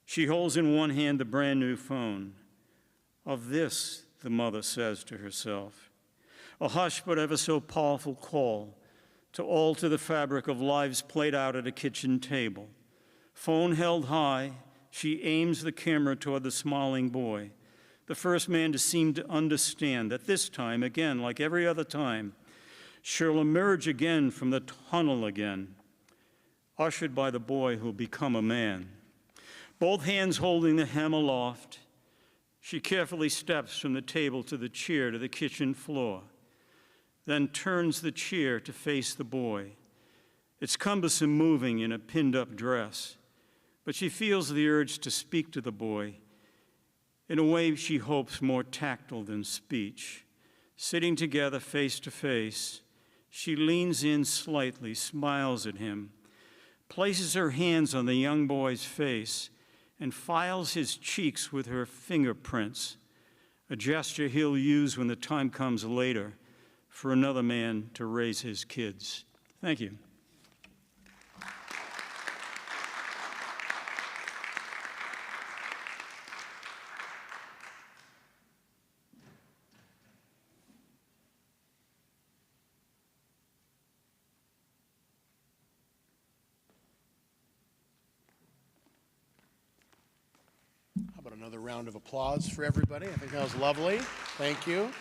Speaker 5: She holds in one hand the brand new phone. Of this, the mother says to herself, a hushed but ever so powerful call to alter the fabric of lives played out at a kitchen table. Phone held high, she aims the camera toward the smiling boy, the first man to seem to understand that this time, again, like every other time, she'll emerge again from the tunnel again, ushered by the boy who'll become a man. Both hands holding the hem aloft, she carefully steps from the table to the chair to the kitchen floor, then turns the chair to face the boy. It's cumbersome moving in a pinned-up dress, but she feels the urge to speak to the boy in a way she hopes more tactile than speech. Sitting together face to face, she leans in slightly, smiles at him, places her hands on the young boy's face, and files his cheeks with her fingerprints, a gesture he'll use when the time comes later for another man to raise his kids. Thank you.
Speaker 1: How about another round of applause for everybody? I think that was lovely. Thank you.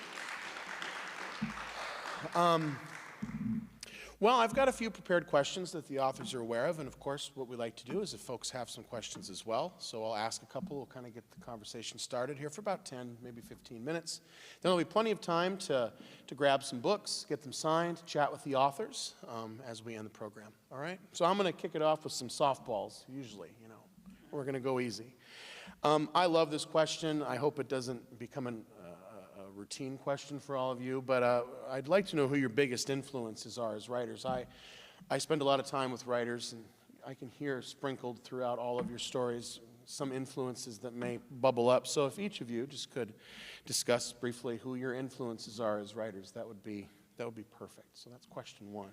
Speaker 1: Well, I've got a few prepared questions that the authors are aware of, and of course, what we like to do is if folks have some questions as well. So I'll ask a couple, we'll kind of get the conversation started here for about 10, maybe 15 minutes. Then there'll be plenty of time to grab some books, get them signed, chat with the authors as we end the program, all right? So I'm going to kick it off with some softballs, usually, you know. We're going to go easy. I love this question. I hope it doesn't become a routine question for all of you, but I'd like to know who your biggest influences are as writers. I spend a lot of time with writers, and I can hear sprinkled throughout all of your stories some influences that may bubble up. So if each of you just could discuss briefly who your influences are as writers, that would be perfect. So that's question one.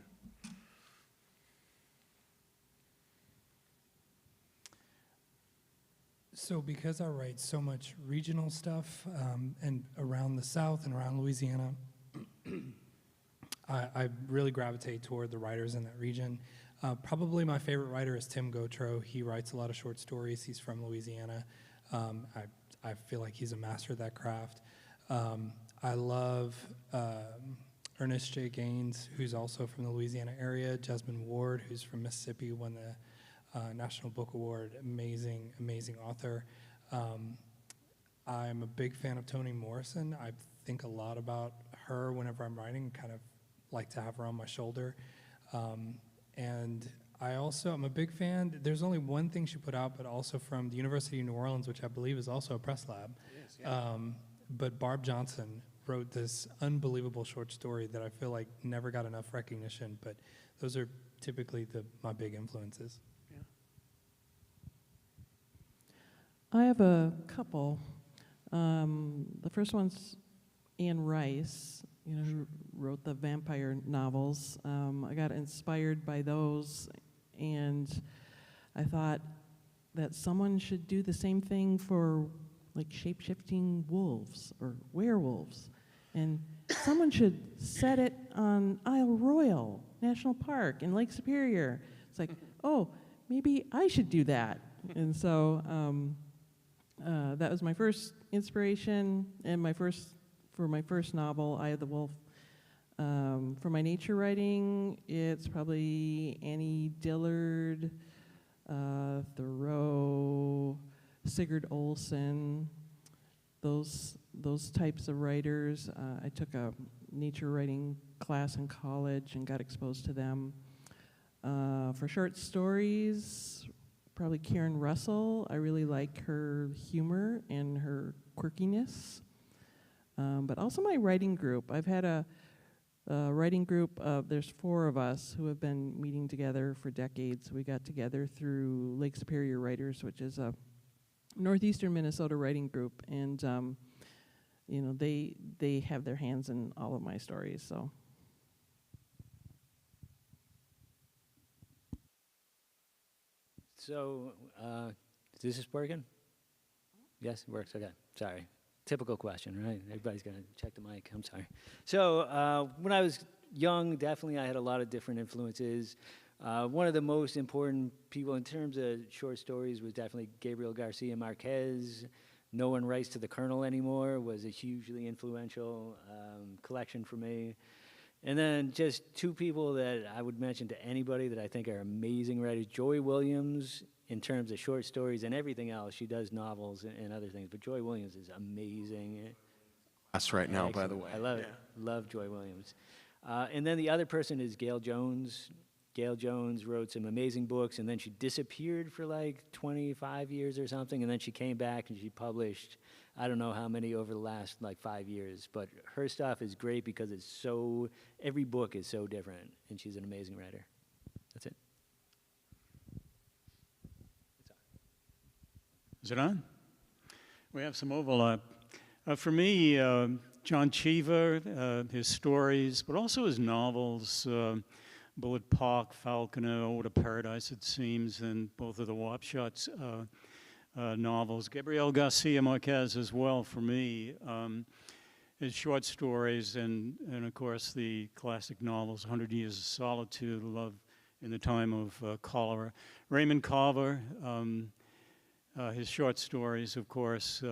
Speaker 2: So because I write so much regional stuff and around the South and around Louisiana, I really gravitate toward the writers in that region. Probably my favorite writer is Tim Gautreaux. He writes a lot of short stories. He's from Louisiana. I feel like he's a master of that craft. I love Ernest J. Gaines, who's also from the Louisiana area. Jesmyn Ward, who's from Mississippi, won the National Book Award. Amazing, amazing author. I'm a big fan of Toni Morrison. I think a lot about her whenever I'm writing, kind of like to have her on my shoulder. And I'm a big fan. There's only one thing she put out, but also from the University of New Orleans, which I believe is also a press lab.
Speaker 1: Yes, yeah.
Speaker 2: But Barb Johnson wrote this unbelievable short story that I feel like never got enough recognition, but those are typically my big influences.
Speaker 3: I have a couple. The first one's Anne Rice, who wrote the vampire novels. I got inspired by those, and I thought that someone should do the same thing for like shape-shifting wolves or werewolves. And someone should set it on Isle Royale National Park in Lake Superior. It's like, oh, maybe I should do that. And so that was my first inspiration, and for my first novel, Eye of the Wolf. For my nature writing, it's probably Annie Dillard, Thoreau, Sigurd Olson, those types of writers. I took a nature writing class in college and got exposed to them. For short stories, probably Karen Russell. I really like her humor and her quirkiness. But also my writing group. I've had a writing group there's 4 of us who have been meeting together for decades. We got together through Lake Superior Writers, which is a northeastern Minnesota writing group, and they have their hands in all of my stories.
Speaker 4: So Is this working? Yes, it works. Okay, sorry. Typical question, right? Everybody's gonna check the mic. I'm sorry. So when I was young, definitely I had a lot of different influences. One of the most important people in terms of short stories was definitely Gabriel Garcia Marquez. No One Writes to the Colonel Anymore was a hugely influential collection for me. And then just two people that I would mention to anybody that I think are amazing writers. Joy Williams, in terms of short stories and everything else. She does novels and other things, but Joy Williams is amazing.
Speaker 1: That's right now, by the way.
Speaker 4: I love Joy Williams. And then the other person is Gail Jones. Gail Jones wrote some amazing books, and then she disappeared for like 25 years or something, and then she came back and she published, I don't know how many over the last like 5 years, but her stuff is great because it's so, every book is so different, and she's an amazing writer. That's it.
Speaker 5: Is it on? We have some overlap. For me, John Cheever, his stories, but also his novels, Bullet Park, Falconer, Ode to Paradise, it seems, and both of the Wapshots novels. Gabriel Garcia Marquez as well, for me. His short stories and of course, the classic novels, 100 Years of Solitude, Love in the Time of Cholera. Raymond Carver, his short stories, of course,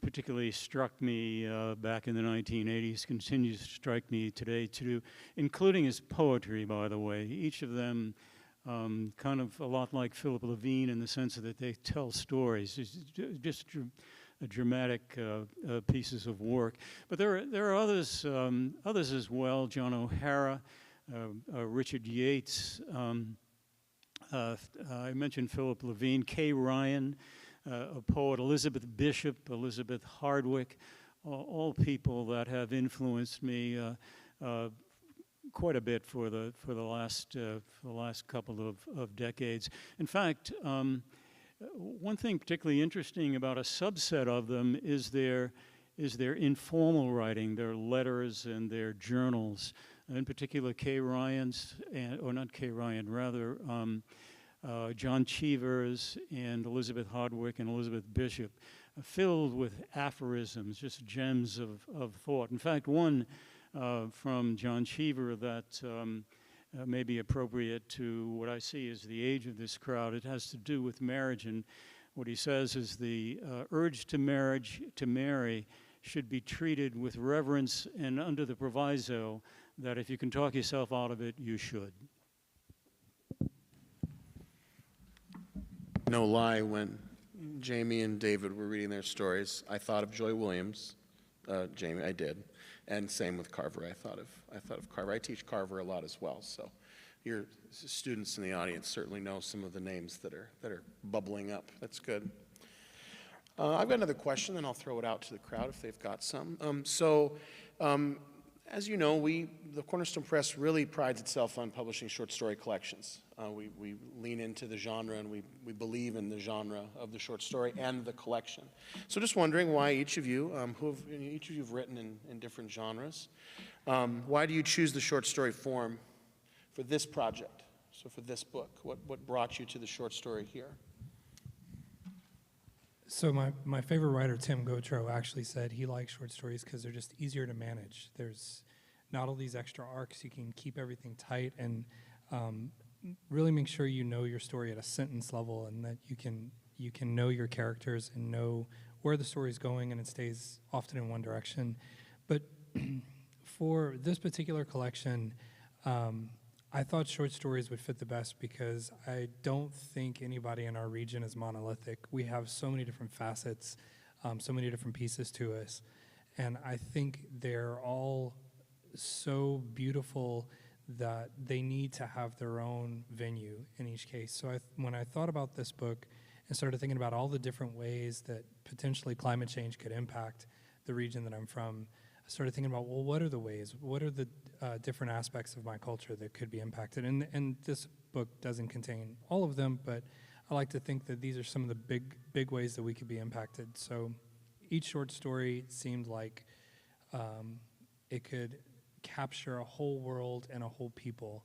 Speaker 5: particularly struck me back in the 1980s, continues to strike me today too, including his poetry, by the way. Each of them kind of a lot like Philip Levine in the sense that they tell stories, just dramatic pieces of work. But there are others as well, John O'Hara, Richard Yates, I mentioned Philip Levine, Kay Ryan, a poet, Elizabeth Bishop, Elizabeth Hardwick, all people that have influenced me quite a bit for the last couple of decades. In fact, one thing particularly interesting about a subset of them is their informal writing, their letters and their journals. In particular, Kay Ryan's, or not Kay Ryan, rather John Cheever's and Elizabeth Hardwick and Elizabeth Bishop, filled with aphorisms, just gems of thought. In fact, one from John Cheever that may be appropriate to what I see as the age of this crowd. It has to do with marriage, and what he says is the urge to marry should be treated with reverence and under the proviso that if you can talk yourself out of it, you should.
Speaker 1: No lie, when Jamie and David were reading their stories, I thought of Joy Williams. Jamie, I did, and same with Carver. I thought of Carver. I teach Carver a lot as well, so your students in the audience certainly know some of the names that are bubbling up. That's good. I've got another question, then I'll throw it out to the crowd if they've got some. As you know, the Cornerstone Press really prides itself on publishing short story collections. We lean into the genre, and we believe in the genre of the short story and the collection. So just wondering why each of you, each of you have written in different genres, why do you choose the short story form for this project, so for this book? What brought you to the short story here?
Speaker 2: So my favorite writer, Tim Gotro, actually said he likes short stories because they're just easier to manage. There's not all these extra arcs. You can keep everything tight and really make sure you know your story at a sentence level, and that you can know your characters and know where the story is going, and it stays often in one direction. But for this particular collection, I thought short stories would fit the best because I don't think anybody in our region is monolithic. We have so many different facets, so many different pieces to us, and I think they're all so beautiful that they need to have their own venue in each case. So when I thought about this book and started thinking about all the different ways that potentially climate change could impact the region that I'm from, I started thinking about, well, what are the ways? What are the different aspects of my culture that could be impacted? And this book doesn't contain all of them, but I like to think that these are some of the big ways that we could be impacted. So each short story seemed like it could capture a whole world and a whole people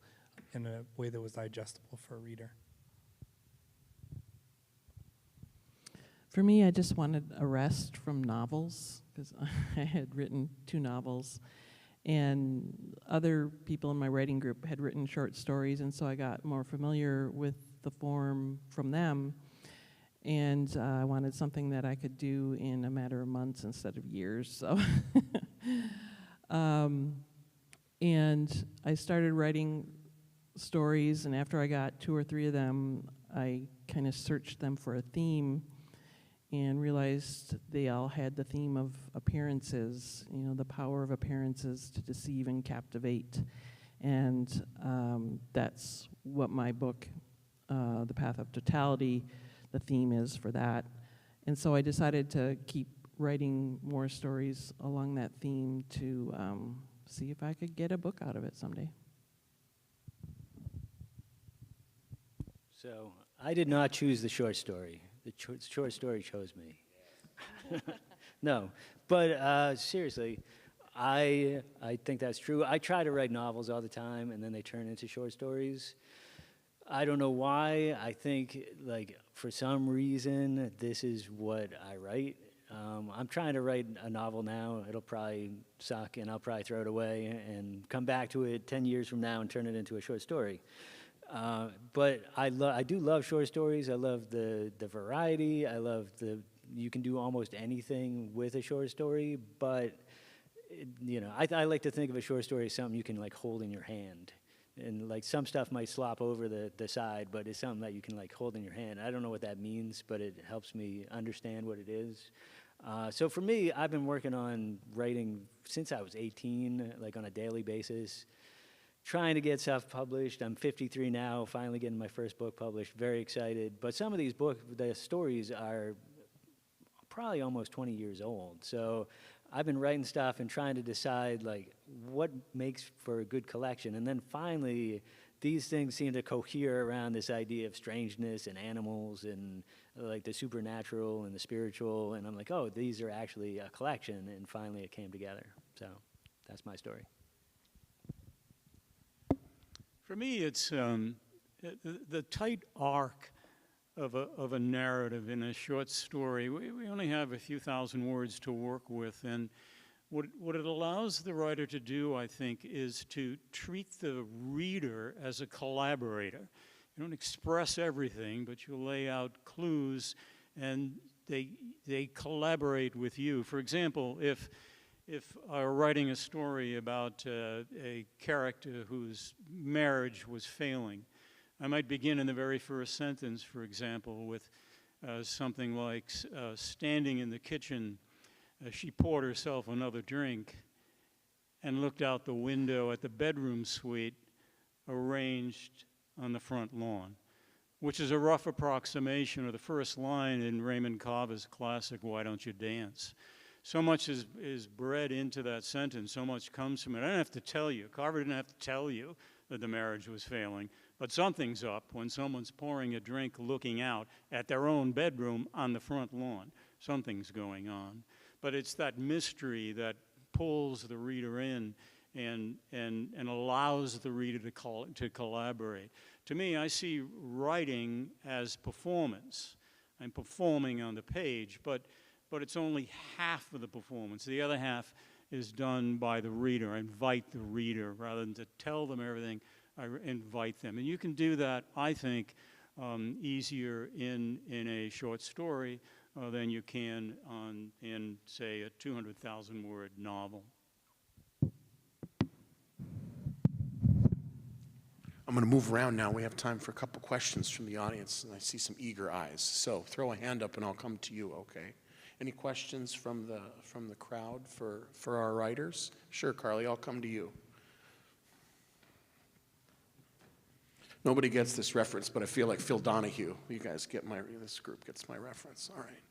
Speaker 2: in a way that was digestible for a reader.
Speaker 3: For me, I just wanted a rest from novels because I had written 2 novels, and other people in my writing group had written short stories, and so I got more familiar with the form from them. And I wanted something that I could do in a matter of months instead of years. So, and I started writing stories, and after I got 2 or 3 of them, I kind of searched them for a theme and realized they all had the theme of appearances, you know, the power of appearances to deceive and captivate. And that's what my book, The Path of Totality, the theme is for that. And so I decided to keep writing more stories along that theme to see if I could get a book out of it someday.
Speaker 4: So I did not choose the short story. The short story chose me. No, but seriously, I think that's true. I try to write novels all the time, and then they turn into short stories. I don't know why. I think, like, for some reason, this is what I write. I'm trying to write a novel now. It'll probably suck, and I'll probably throw it away and come back to it 10 years from now and turn it into a short story. But I do love short stories. I love the variety. I love you can do almost anything with a short story, but, you know, I like to think of a short story as something you can, like, hold in your hand. And, like, some stuff might slop over the side, but it's something that you can, like, hold in your hand. I don't know what that means, but it helps me understand what it is. So for me, I've been working on writing since I was 18, like, on a daily basis, trying to get stuff published. I'm 53 now, finally getting my first book published. Very excited. But some of these the stories are probably almost 20 years old. So I've been writing stuff and trying to decide, like, what makes for a good collection. And then finally, these things seem to cohere around this idea of strangeness and animals and, like, the supernatural and the spiritual. And I'm like, oh, these are actually a collection. And finally it came together. So that's my story.
Speaker 5: For me, it's the tight arc of a narrative in a short story. We only have a few thousand words to work with, and what it allows the writer to do, I think, is to treat the reader as a collaborator. You don't express everything, but you lay out clues, and they collaborate with you. For example, if I were writing a story about a character whose marriage was failing, I might begin in the very first sentence, for example, with something like, standing in the kitchen, she poured herself another drink and looked out the window at the bedroom suite arranged on the front lawn, which is a rough approximation of the first line in Raymond Carver's classic, Why Don't You Dance? So much is bred into that sentence, so much comes from it. I don't have to tell you, Carver didn't have to tell you that the marriage was failing, but something's up when someone's pouring a drink looking out at their own bedroom on the front lawn. Something's going on. But it's that mystery that pulls the reader in and allows the reader to collaborate. To me, I see writing as performance. I'm performing on the page, but it's only half of the performance. The other half is done by the reader. I invite the reader rather than to tell them everything. I invite them, and you can do that, I think, easier in a short story than you can in, say, a 200,000-word novel.
Speaker 1: I'm going to move around now. We have time for a couple questions from the audience, and I see some eager eyes. So throw a hand up, and I'll come to you, okay? Any questions from the crowd for our writers? Sure, Carly, I'll come to you. Nobody gets this reference, but I feel like Phil Donahue. You guys get this group gets my reference. All right.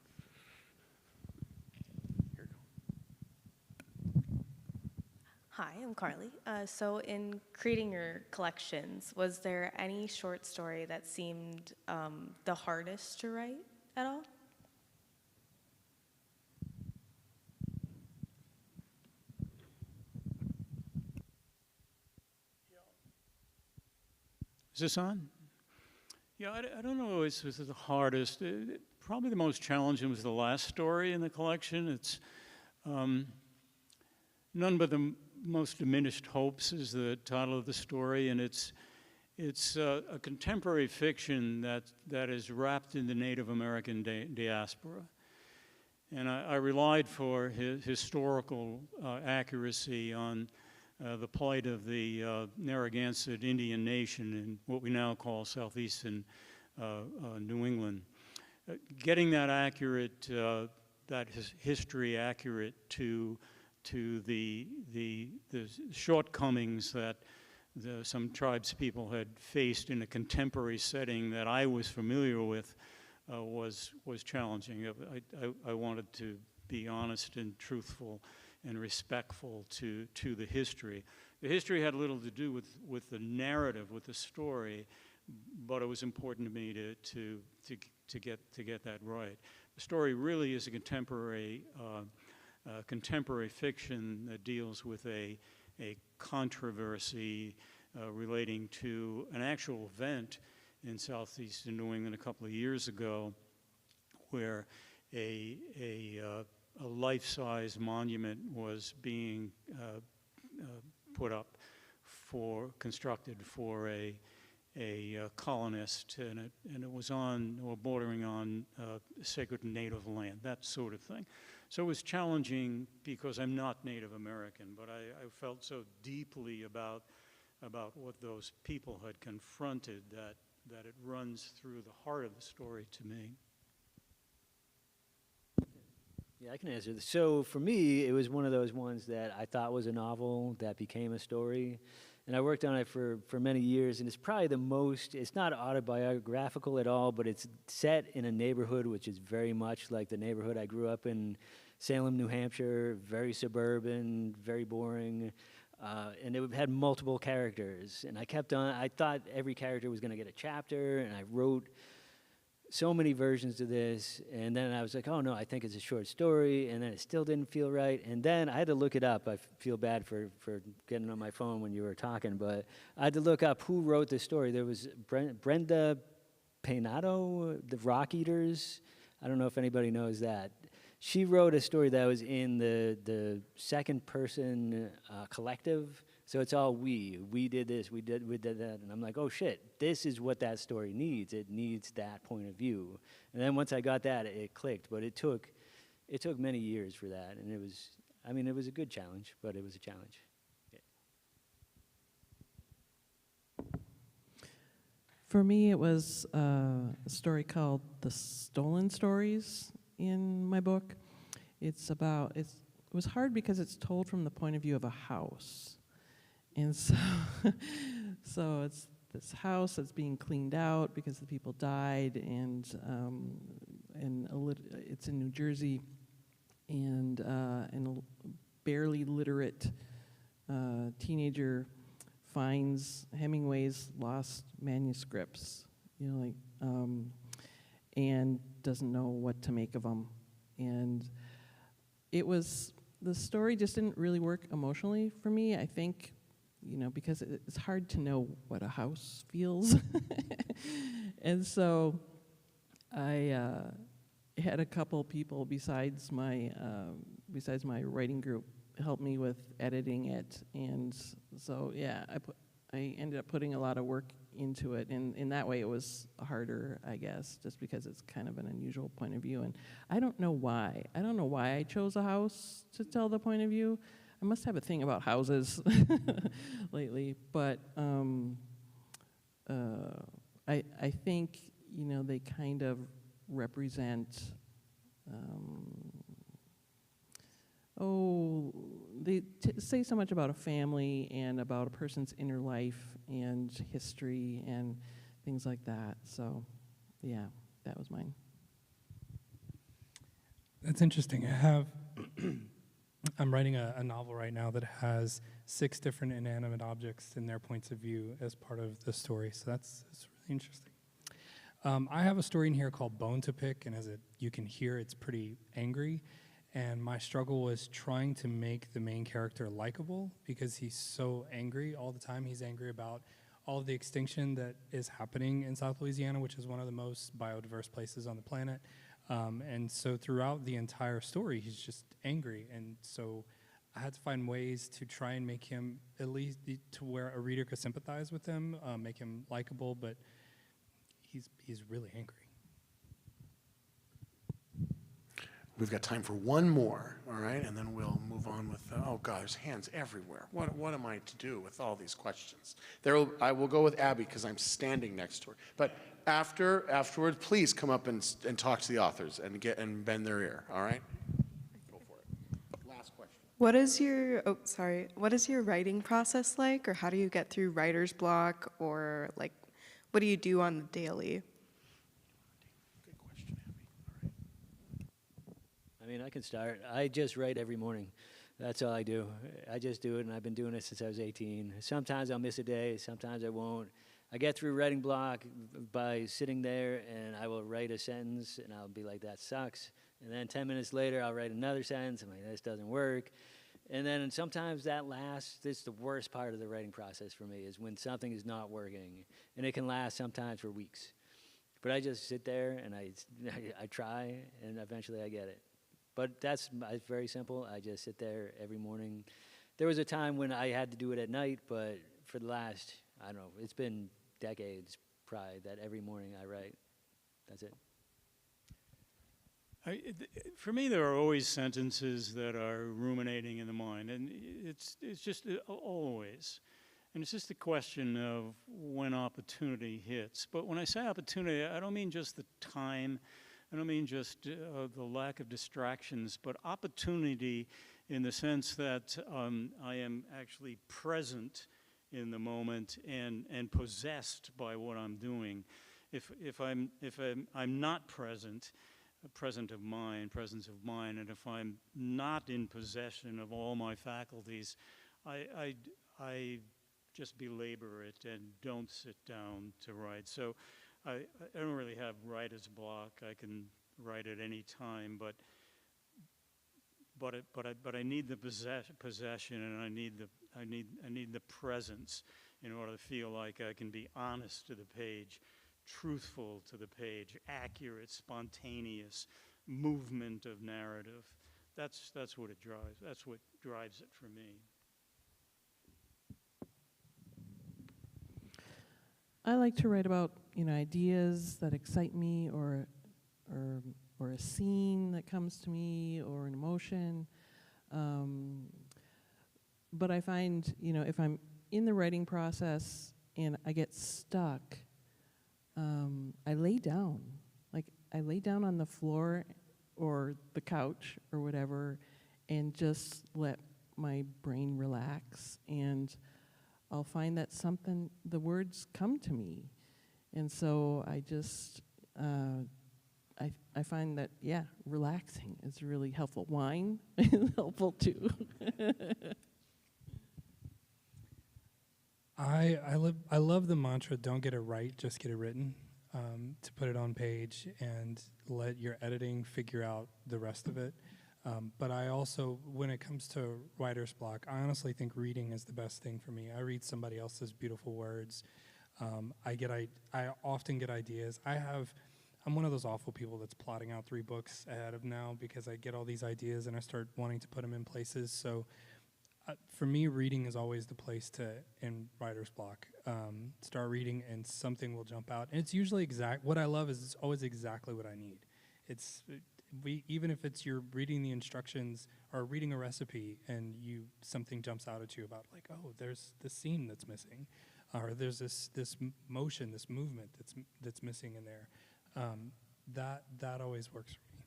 Speaker 1: Here you go.
Speaker 6: Hi, I'm Carly. So in creating your collections, was there any short story that seemed the hardest to write at all?
Speaker 5: Is this on? Yeah, I don't know if this is the hardest. probably the most challenging was the last story in the collection. It's None But the Most Diminished Hopes is the title of the story, and it's a contemporary fiction that is wrapped in the Native American diaspora. And I relied for historical accuracy on the plight of the Narragansett Indian Nation in what we now call southeastern New England. Getting that accurate, that history accurate to the shortcomings that some tribes people had faced in a contemporary setting that I was familiar with was challenging. I wanted to be honest and truthful and respectful to the history. The history had little to do with the narrative, with the story, but it was important to me to get that right. The story really is a contemporary fiction that deals with a controversy relating to an actual event in southeastern New England a couple of years ago, where a life-size monument was being constructed for a colonist, and it was on or bordering on sacred native land, that sort of thing. So it was challenging because I'm not Native American, but I felt so deeply about what those people had confronted that it runs through the heart of the story to me.
Speaker 4: Yeah, I can answer this. So for me, it was one of those ones that I thought was a novel that became a story. And I worked on it for many years, and it's probably it's not autobiographical at all, but it's set in a neighborhood which is very much like the neighborhood I grew up in, Salem, New Hampshire, very suburban, very boring. And it had multiple characters, and I thought every character was going to get a chapter, and I wrote so many versions of this, and then I was like, oh no, I think it's a short story, and then it still didn't feel right, and then I had to look it up. I feel bad for getting on my phone when you were talking, but I had to look up who wrote this story. There was Brenda Peinato, the Rock Eaters. I don't know if anybody knows that. She wrote a story that was in the second person collective. So it's all we did this, we did that, and I'm like, oh shit, this is what that story needs. It needs that point of view. And then once I got that, it clicked. But it took many years for that, and it was a good challenge, but it was a challenge. Yeah.
Speaker 3: For me, it was a story called The Stolen Stories in my book. It was hard because it's told from the point of view of a house. And so it's this house that's being cleaned out because the people died, and it's in New Jersey, and a barely literate teenager finds Hemingway's lost manuscripts, and doesn't know what to make of them. And the story just didn't really work emotionally for me, I think, because it's hard to know what a house feels. And so I had a couple people besides my writing group help me with editing it. And so, yeah, I ended up putting a lot of work into it. And in that way, it was harder, I guess, just because it's kind of an unusual point of view. And I don't know why. I don't know why I chose a house to tell the point of view. I must have a thing about houses lately, but I think they kind of represent. They say so much about a family and about a person's inner life and history and things like that. So, yeah, that was mine.
Speaker 2: That's interesting. I'm writing a novel right now that has 6 different inanimate objects and their points of view as part of the story. So that's really interesting. I have a story in here called Bone to Pick, and you can hear, it's pretty angry. And my struggle was trying to make the main character likable because he's so angry all the time. He's angry about all of the extinction that is happening in South Louisiana, which is one of the most biodiverse places on the planet. And so throughout the entire story, he's just angry. And so I had to find ways to try and make him at least to where a reader could sympathize with him, make him likable, but he's really angry.
Speaker 1: We've got time for one more, all right, and then we'll move on with, oh God, there's hands everywhere. What am I to do with all these questions? I will go with Abby because I'm standing next to her. But afterwards, please come up and talk to the authors and bend their ear, all right? Go for it. Last question.
Speaker 7: What is your writing process like, or how do you get through writer's block, or like, what do you do on the daily?
Speaker 1: Good question, Abby. All right.
Speaker 4: I mean, I can start. I just write every morning. That's all I do. I just do it, and I've been doing it since I was 18. Sometimes I'll miss a day, sometimes I won't. I get through writing block by sitting there, and I will write a sentence, and I'll be like, that sucks. And then 10 minutes later, I'll write another sentence. I'm like, this doesn't work. And then sometimes this is the worst part of the writing process for me, is when something is not working. And it can last sometimes for weeks. But I just sit there, and I try, and eventually I get it. But it's very simple. I just sit there every morning. There was a time when I had to do it at night, but for the last, I don't know, it's been decades probably that every morning I write. That's it.
Speaker 5: For me, there are always sentences that are ruminating in the mind, and it's just always. And it's just a question of when opportunity hits. But when I say opportunity, I don't mean just the time. I don't mean just the lack of distractions, but opportunity in the sense that I am actually present in the moment and possessed by what I'm doing. If I'm not present of mind, presence of mind, and if I'm not in possession of all my faculties, I just belabor it and don't sit down to write. So I don't really have writer's block. I can write at any time, but I need the possession, and I need the presence in order to feel like I can be honest to the page, truthful to the page, accurate, spontaneous, movement of narrative. That's what it drives. That's what drives it for me.
Speaker 3: I like to write about, ideas that excite me, or a scene that comes to me, or an emotion. But I find, if I'm in the writing process and I get stuck, I lay down. Like, I lay down on the floor or the couch or whatever and just let my brain relax, and I'll find that the words come to me. And so I just, I find that, relaxing is really helpful. Wine is helpful too.
Speaker 2: I love the mantra, don't get it right, just get it written, to put it on page and let your editing figure out the rest of it. But I also, when it comes to writer's block, I honestly think reading is the best thing for me. I read somebody else's beautiful words. I often get ideas. I'm one of those awful people that's plotting out 3 books ahead of now because I get all these ideas and I start wanting to put them in places. So for me, reading is always the place to end writer's block. Start reading and something will jump out. And it's usually what I love is it's always exactly what I need. Even if it's you're reading the instructions or reading a recipe and something jumps out at you about like, oh, there's this scene that's missing, or there's this motion, this movement that's missing in there. That always works for me.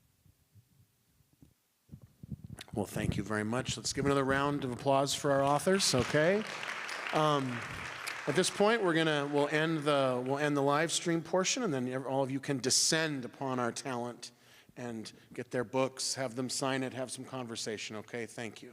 Speaker 1: Well, thank you very much. Let's give another round of applause for our authors, okay? At this point, we'll end the live stream portion, and then all of you can descend upon our talent and get their books, have them sign it, have some conversation, okay? Thank you.